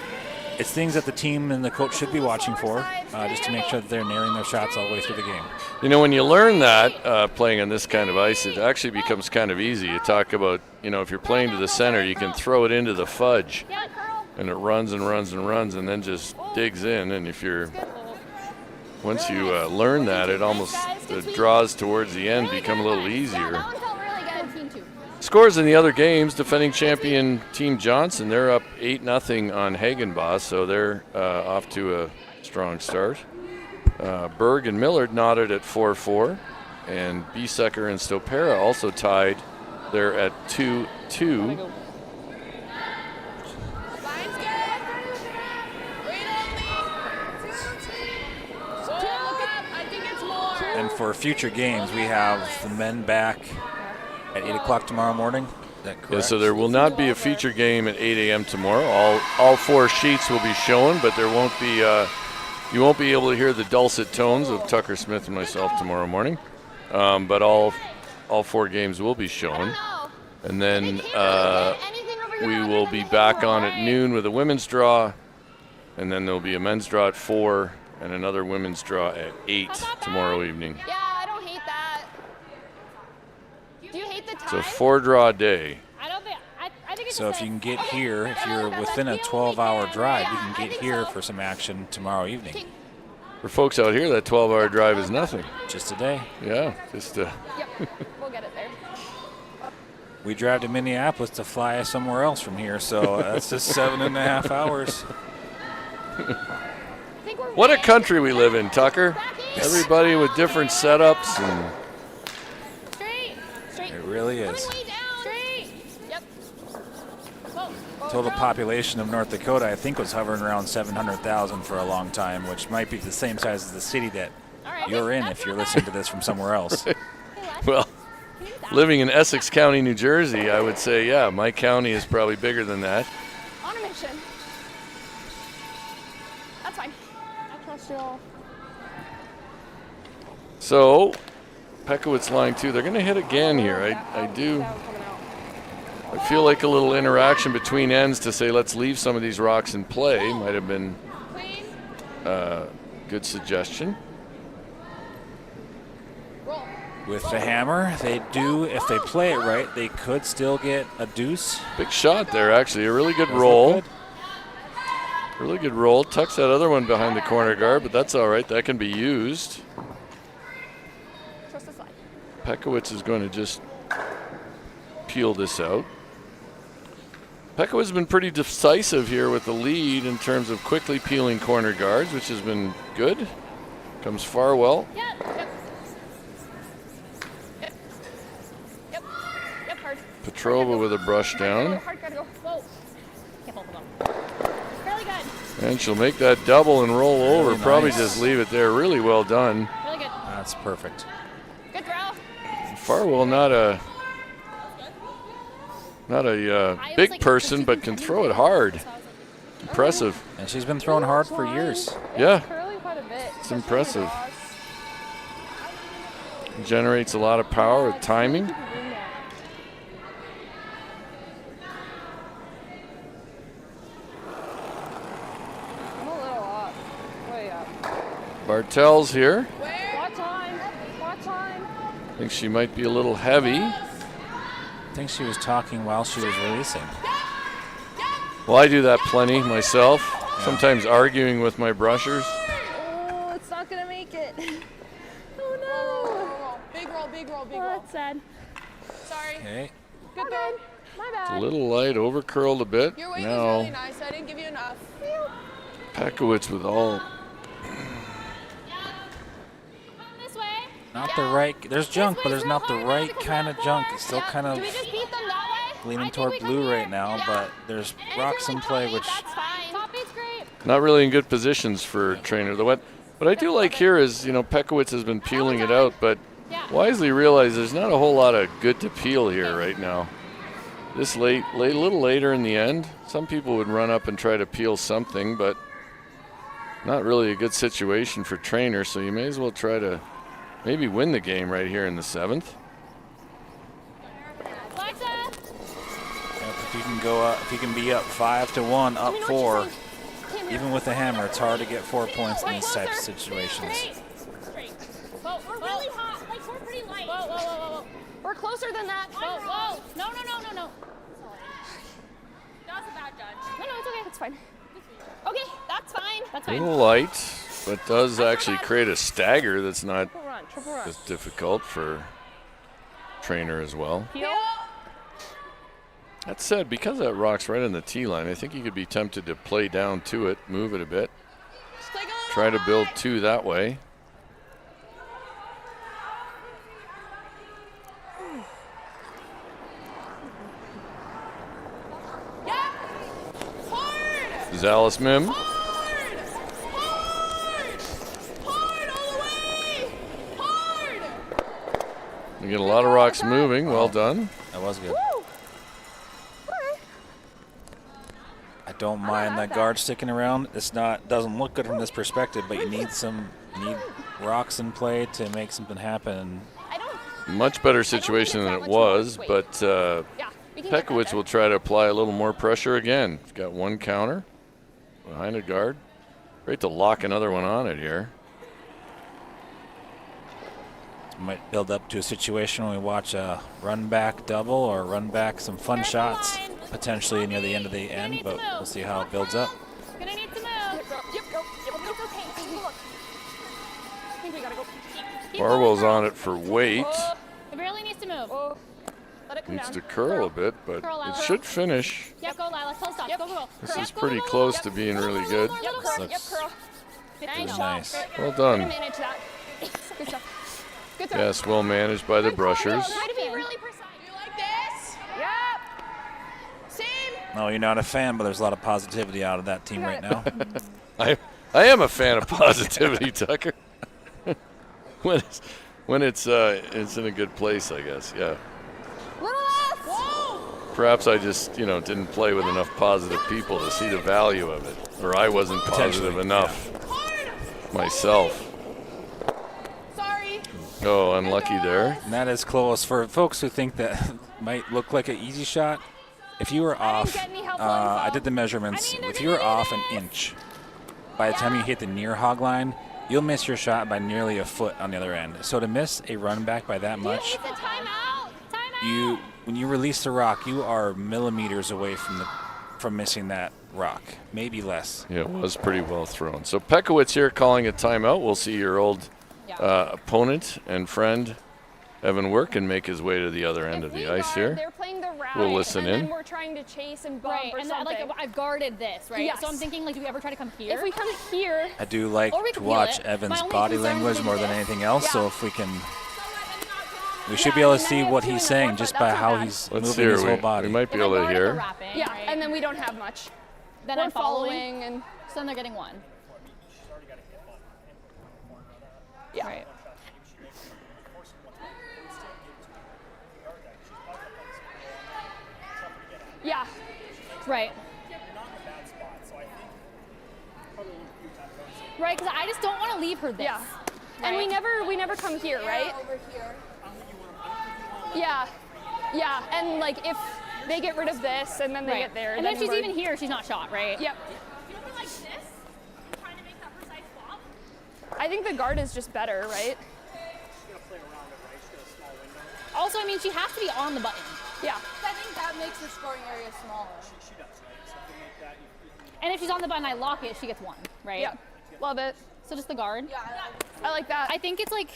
it's things that the team and the coach should be watching for, just to make sure that they're nailing their shots all the way through the game. You know, when you learn that playing on this kind of ice, it actually becomes kind of easy. You talk about, if you're playing to the center, you can throw it into the fudge, and it runs and runs and runs, and then just digs in. And once you learn that, the draws towards the end become a little easier. Scores in the other games, defending champion Team Johnson, they're up 8-0 on Hagenboss, so they're off to a strong start. Berg and Millard knotted at 4-4, and Biesecker and Stopera also tied. They're at 2-2. And for future games, we have the men back at 8 o'clock tomorrow morning. Is that correct? Yeah, so there will not be a feature game at 8 a.m. tomorrow. All 4 sheets will be shown, but there won't be. You won't be able to hear the dulcet tones of Tucker Smith and myself tomorrow morning. But all 4 games will be shown, and then we will be back on at noon with a women's draw, and then there'll be a men's draw at 4 and another women's draw at 8 tomorrow evening. Yeah, I don't hate that. Do you hate the time? It's a 4-draw day. I think it's so if you can get here, if you're within a 12-hour drive, you can get here for some action tomorrow evening. For folks out here, that 12-hour drive is nothing. Just a day. Yeah, just Yep, we'll get it there. We drive to Minneapolis to fly somewhere else from here, so that's just 7.5 hours. What a country we live in, Tucker. Everybody with different setups. And Straight. It really is. Straight. Yep. Total population of North Dakota, I think, was hovering around 700,000 for a long time, which might be the same size as the city that you're in if you're listening to this from somewhere else. Well, living in Essex County, New Jersey, I would say, yeah, my county is probably bigger than that. On a mission. That's fine. I trust you all. So, Pekowitz line 2. They're going to hit again here. I feel like a little interaction between ends to say let's leave some of these rocks in play might have been a good suggestion. With the hammer, they do, if they play it right, they could still get a deuce. Big shot there, actually. A really good roll. Really good roll. Tucks that other one behind the corner guard, but that's all right. That can be used. Pekowitz is going to just peel this out. Pekowitz has been pretty decisive here with the lead in terms of quickly peeling corner guards, which has been good. Comes far well. Yep, hard. Petrova with a brush down. Hard, gotta go. Whoa. Can't hold them up. Fairly good. And she'll make that double and roll over. Really Probably nice. just leave it there. Really well done. Really good. That's perfect. Good throw. Farwell, not a big person, but can throw it hard. Impressive. And she's been throwing hard for years. Yeah, Curling quite a bit. it's impressive. Generates a lot of power with timing. I'm a little up. Way up. Bartel's here. Watch line. Watch line. I think she might be a little heavy. I think she was talking while she was releasing. Well, I do that plenty myself. Sometimes arguing with my brushers. Oh, it's not gonna make it. Oh no. Big roll, big roll, big Oh, roll. that's sad. Sorry. Okay. Good throw. My It's a bad. little light, over curled a bit. Your weight was Now really nice. I didn't give you enough. Pekowitz with all This way. Not the right. There's junk, but there's not the right kind of junk. It's still kind of Do we just beat them that way? I leaning think toward we come blue here. right now, Yeah. but there's And if rocks you're in like play, top which eight, that's fine. Top eight's great. not really in good positions for Treynor. What I do like here is, Pekowitz has been peeling it out, but Yeah. wisely realized there's not a whole lot of good to peel here right now. This late, a little later in the end, some people would run up and try to peel something, but not really a good situation for Treynor, so you may as well try to maybe win the game right here in the 7th. Alexa. if you can go up, if you can be up 5-1, up 4, even with the hammer, it's hard to get 4 points in these types of situations. Whoa, we're really hot. Like, we're pretty light. Whoa, whoa, whoa, whoa. We're closer than that. Whoa, whoa. No, no, no, no, no. That was a bad judge. No, no, it's okay. It's fine. Okay, that's fine. That's A fine. little light, but does actually create a stagger that's not Triple run. Triple run. as difficult for Treynor as well. Heel. That said, because that rock's right on the tee line, I think you could be tempted to play down to it, move it a bit, Just take a little try to build high. 2 that way. Yeah. Hard. Zalis Mim. Hard. Hard. Hard all the way. Hard. You get a lot of rocks moving. Well done. That was good. Woo. I don't mind that guard sticking around. It's not doesn't look good from this perspective, but you need rocks in play to make something happen. I don't. Much better situation than it was, but Yeah, we can get that Pekowitz there. will try to apply a little more pressure again. He's got 1 counter behind a guard. Great to lock another one on it here. Might build up to a situation when we watch a run back double or run back some fun shots, potentially near the end of the end, but we'll see how it builds up. Gonna need to move. Yep. Yep. It's okay. Take a look. I think we gotta go. Keep Barwell's going, on girl. it for weight. It really needs to move. Oh. Let it come Needs down. to curl a bit, but Curl, it Alex. should finish. Yep, go, Lila. Tell stop. Yep. Go, go, go. This Yep, is go, pretty go, go. close Yep. to being Go, really go, good. go, go, Yep. go, Curl. go. Yep. Looks- Curl. Nice Pretty job. nice. Well Way to done. manage that. Good stuff. Good throw. Yes, well managed by the brushers. Try to be really precise. You like this? Yep. Same. No, you're not a fan, but there's a lot of positivity out of that team right now. I am a fan of positivity, Tucker. when it's in a good place, I guess. Yeah. Little less. Whoa. Perhaps I just didn't play with enough positive people to see the value of it, or I wasn't positive Potentially, enough Hard. myself. Sorry. Oh, unlucky there. And that is close. For folks who think that might look like an easy shot, if you were off, get any helpful I info. did the measurements. I mean, they're If you were gonna off do an this. inch, by the time you hit the near hog line, you'll miss your shot by nearly a foot on the other end. So to miss a run back by that much, It's a timeout. Timeout. when you release the rock, you are millimeters away from missing that rock, maybe less. Yeah, it was pretty well thrown. So Pekowitz here calling a timeout. We'll see your old opponent and friend Evan Workin make his way to the other end of the ice here. They're playing the route. We'll listen and in. then we're trying to chase and bump Right, or and something. like I've guarded this, right? Yes. So I'm thinking, like, do we ever try to come here? If we come here, I do like Or we to could feel watch it. Evan's My only body concern language is more than this. anything else. So Yeah. if we can, we should be able to see what he's saying just by how he's Let's moving hear. his whole We body. might be And I able to guarded the hear. wrapping, yeah, right? and then we don't have much. then We're I'm following, following and so then they're getting 1. yeah. Right. Yeah. Right. Right, because I just don't want to leave her this. Yeah. And we never come here, right? Over here. Yeah. Yeah. And like if they get rid of this and then they get there. And then if she's we're- even here, she's not shot, right? Yep. You don't like this? Trying to make that precise flop? I think the guard is just better, right? Also, I mean, she has to be on the button. Yeah. I think that makes the scoring area smaller. She does, right? Something like that. And if she's on the button, I lock it, she gets 1, right? Yeah. Love it. So just the guard. Yeah. I like that. I think it's like,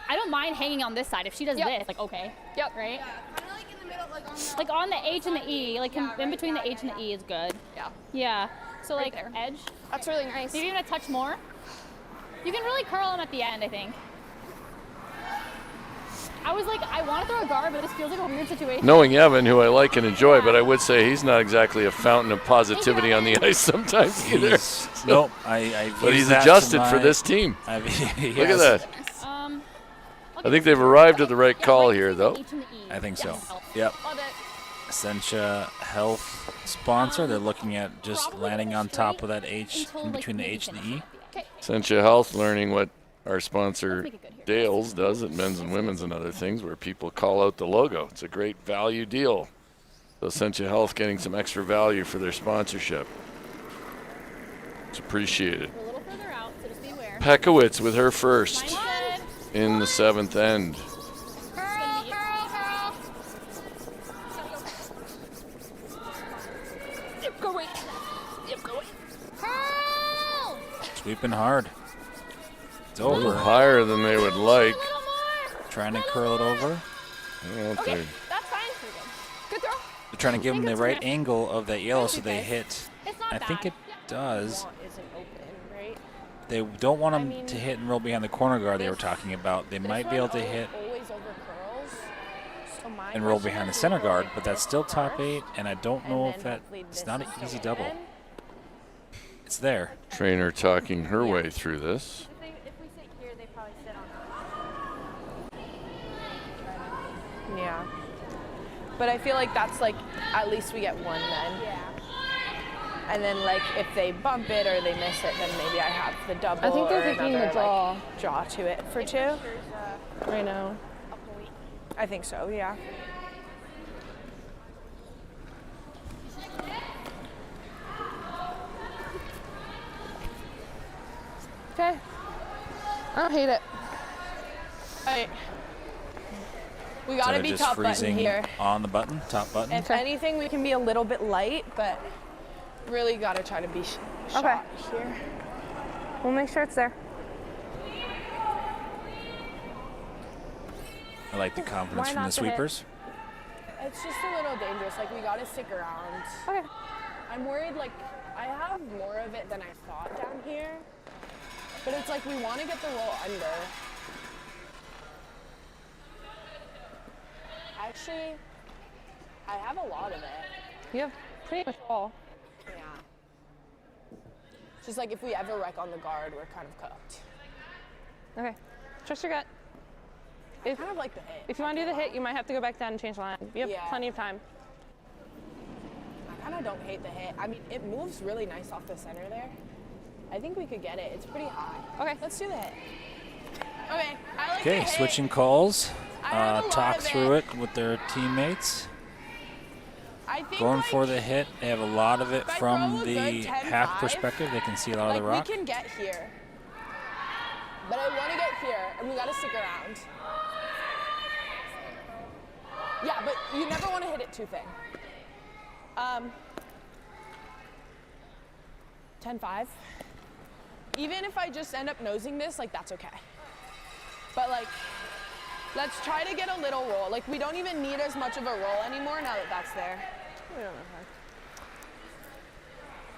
I don't mind hanging on this side. If she does Yep. this, like, okay. Yep. Right? Kind of like in the middle, like on the. Like on the H and the E, like Yeah, in right, between the yeah, H and the E is good. Yeah. Yeah. So Right like there. edge. That's really nice. Maybe even a touch more. You can really curl them at the end, I think. I was like, I want to throw a guard, but this feels like a weird situation. Knowing Evan, who I like and enjoy, but I would say he's not exactly a fountain of positivity on the ice sometimes either. Nope. I've But used he's that to adjusted for my- this team. Look Look at that. I think they've arrived at the right call here, though. I think so. Yes. Yep. Love it. Essentia Health sponsor. They're looking at just landing on top of that H in between the H and the E. Essentia Health learning what our sponsor Dale's does at Men's and Women's and other things where people call out the logo. It's a great value deal. So Essentia Health getting some extra value for their sponsorship. It's appreciated. A little further out, so just be aware. Pekowitz with her first Mine's good. in the 7th end. Curl, curl, curl. Yep, go wait. Yep, go wait. Curl! Sweeping hard. It's A little over. higher than they would like. A little more. Trying to curl it over. I don't know if Okay, they- that's fine. Good throw. They're trying to give them the it's right enough. angle of that yellow so they hit. It's not I think bad. it does. Isn't open, right? They don't want them mean, to hit and roll behind the corner guard they were talking about. They might be able to hit Always over curls. So my and roll question behind the is, center will guard, it but that's still top first? 8, and I don't And know then if that hopefully it's this not an is easy going double. in. It's there. Trainer talking her way through this. If we sit here, they probably sit on Yeah. But I feel like that's like, at least we get 1 then. Yeah. And then like if they bump it or they miss it, then maybe I have the double. I think they're or thinking the another, draw. Like, draw to it for 2. I know. I think so, yeah. Okay. I don't hate it. All right. We So gotta they're be just top button freezing here. on the button, top button. If anything, we can be a little bit light, but really gotta try to be shot here. We'll make sure it's there. I like the confidence Why from the not to hit? sweepers. It's just a little dangerous. Like we gotta stick around. Okay. I'm worried. Like I have more of it than I thought down here, but it's like we want to get the roll under. Actually, I have a lot of it. You have pretty much all. Yeah. It's just like if we ever wreck on the guard, we're kind of cooked. Okay. Trust your gut. I kind of like the hit. If you want to do the hit, you might have to go back down and change the line. You have Yeah. plenty of time. I kind of don't hate the hit. I mean, it moves really nice off the center there. I think we could get it. It's pretty high. Okay. Let's do the hit. Okay. I like the Okay, hit. switching calls. I have a lot Talk of through it. it with their teammates. I think Going like, for the hit. They have a lot of it if I from throw a the good 10-5, half perspective. They can see a lot like of the rock. we can get here. But I want to get here, and we got to stick around. Yeah, but you never want to hit it too thin. 10-5. Even if I just end up nosing this, like that's okay. But like, let's try to get a little roll. Like we don't even need as much of a roll anymore now that that's there.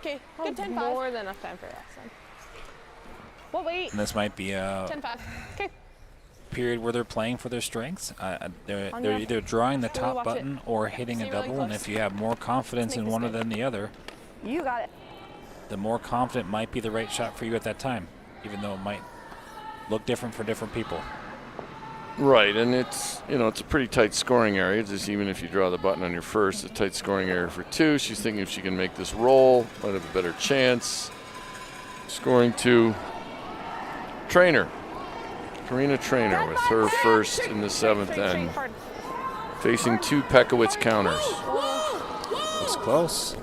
Okay, good 10-5. More than enough time for that. So. Well, wait. And this might be a 10-5. Okay. period where they're playing for their strengths. They're either drawing the top button or hitting a double, and if you have more confidence in one than the other, You got it. the more confident might be the right shot for you at that time, even though it might look different for different people. Right, and it's it's a pretty tight scoring area. Just even if you draw the button on your first, a tight scoring area for 2. She's thinking if she can make this roll, might have a better chance. Scoring to Treynor. Karina Treynor with her first in the 7th end. Facing 2 Pekowitz counters. Looks close.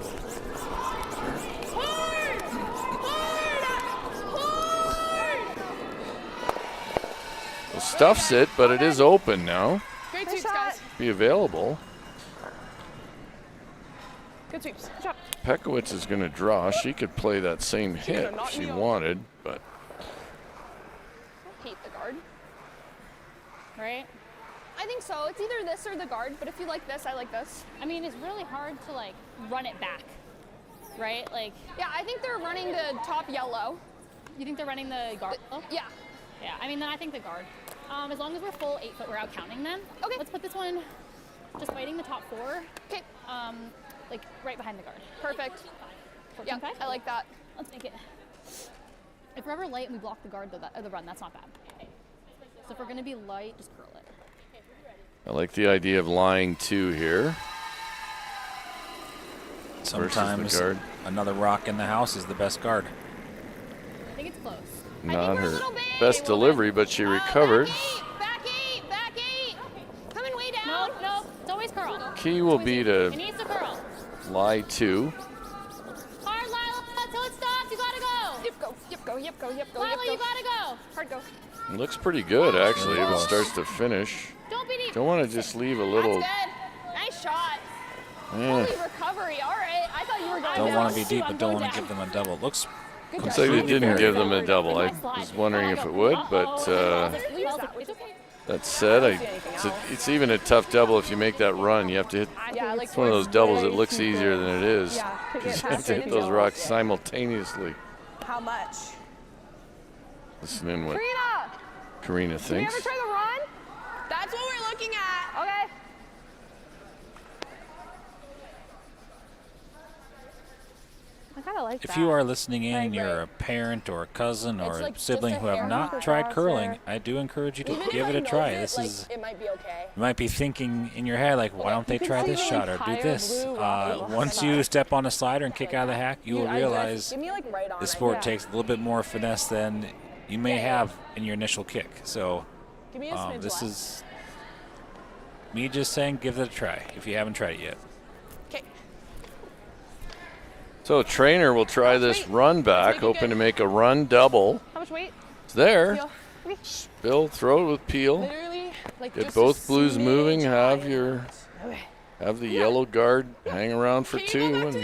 Well, stuffs it, but it is open now. Great sweeps, guys. Be available. Good sweeps. Good job. Pekowitz is going to draw. She could play that same hit if she wanted, but Hate the guard. Right? I think so. It's either this or the guard, but if you like this, I like this. I mean, it's really hard to like run it back, right? Like, yeah, I think they're running the top yellow. You think they're running the guard? Yeah. Yeah, I mean, then I think the guard. As long as we're full 8 foot, we're out counting them. Okay. Let's put this one just fighting the top 4. Okay. Like right behind the guard. Perfect. Yeah, I like that. Let's make it. If we're ever light and we block the guard, the run, that's not bad. So if we're gonna be light, just curl it. I like the idea of lying 2 here. Sometimes another rock in the house is the best guard. I think it's close. Not her best delivery, but she recovered. Back 8. Coming way down. No, it's always curl. Key will be to It needs to curl. lie 2. Hard, Lila, till it stops. You gotta go. Yep, go. Lila, you gotta go. Hard go. It looks pretty good, actually, if it starts to finish. Don't be deep. Don't want to just leave a little. That's good. Nice shot. Yeah. Holy recovery. All right. I thought you were going Don't down. want to be deep, but don't want to give them a double. Looks Looks like they didn't give them a double. I was wondering if it would, but that said, it's even a tough double if you make that run. You have to hit. It's one of those doubles that looks easier than it is. Because you have to hit those rocks simultaneously. How much? Listen in what Karina Did you thinks. ever try the run? That's what we're looking at. Okay. I kind of like that. If you are listening in and you're a parent or a cousin or a sibling who have not tried curling, I do encourage you to give it a try. This is, it might be okay. you might be thinking in your head, like, why don't they try this shot or do this? Once you step on a slider and kick out of the hack, you will realize this sport takes a little bit more finesse than you may have in your initial kick. So this is me just saying give it a try if you haven't tried it yet. So Treynor will try this run back, hoping to make a run double. How much weight? It's there. Spill, throw it with peel. Get both blues moving. Have the yellow guard hang around for 2, and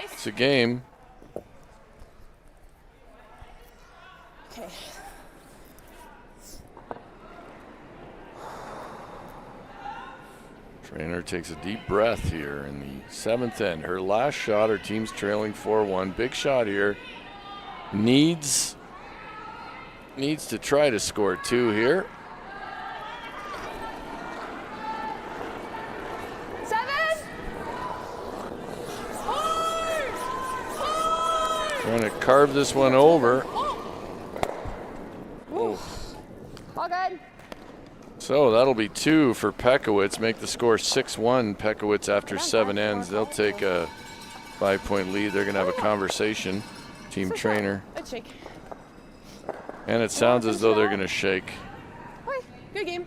it's a game. Okay. Treynor takes a deep breath here in the 7th end. Her last shot, her team's trailing 4-1. Big shot here. Needs to try to score 2 here. 7. Trying to carve this one over. All good. So that'll be 2 for Pekowitz. Make the score 6-1. Pekowitz after 7 ends. They'll take a 5-point lead. They're going to have a conversation. Team Treynor. And it sounds as though they're going to shake. Good game.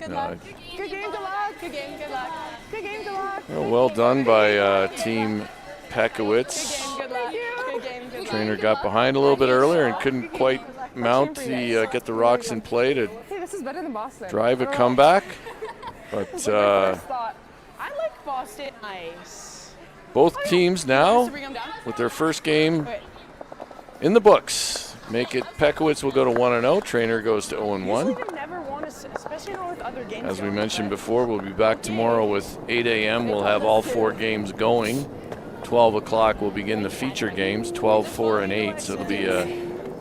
Good luck. Good game. Good luck. Good game. Good luck. Good game. Good luck. Well done by Team Pekowitz. Good luck. Good game. Good luck. Treynor got behind a little bit earlier and couldn't quite mount the get the rocks in play to This is better than Boston. drive a comeback. But I like Boston ice. both teams now with their first game in the books make it. Pekowitz will go to 1-0. Treynor goes to 0-1. Never won, especially not with other games. As we mentioned before, we'll be back tomorrow with 8 a.m. We'll have all 4 games going. 12 o'clock we'll begin the feature games, 12, 4, and 8. So it'll be a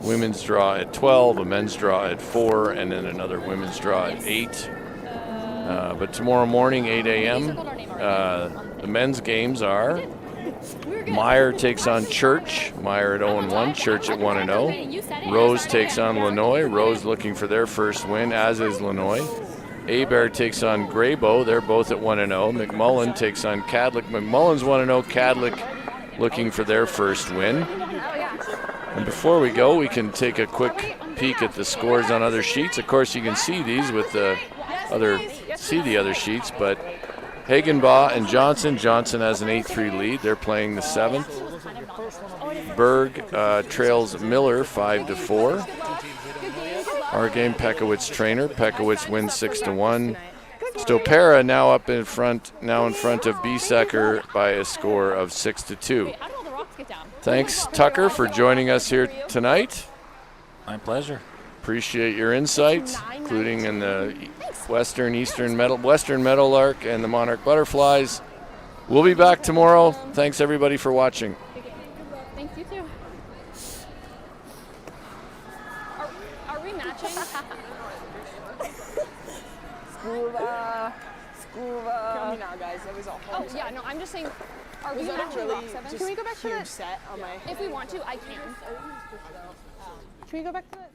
women's draw at 12, a men's draw at 4, and then another women's draw at 8. But tomorrow morning, 8 a.m., the men's games are Meyer takes on Church. Meyer at 0-1, Church at 1-0. Rose takes on Lanoy. Rose looking for their first win, as is Lanoy. Abear takes on Graybo. They're both at 1-0. McMullen takes on Cadlick. McMullen's 1-0. Cadlick looking for their first win. And before we go, we can take a quick peek at the scores on other sheets. Of course, you can see these with the other sheets, but Hagenbaugh and Johnson. Johnson has an 8-3 lead. They're playing the 7th. Berg trails Miller 5-4. Our game, Pekowitz Treynor. Pekowitz wins 6-1. Stopera now in front of Biesecker by a score of 6-2. Thanks, Tucker, for joining us here tonight. My pleasure. Appreciate your insights, including in the Western Meadowlark and the Monarch Butterflies. We'll be back tomorrow. Thanks, everybody, for watching. Thanks, you too. Are we matching? Scuba. Tell me now, guys. That was a whole Oh, yeah, no, I'm just saying, are we was that matching really box 7? just Can we go back to huge that? set on my If we want to, I can. Can we go back to it?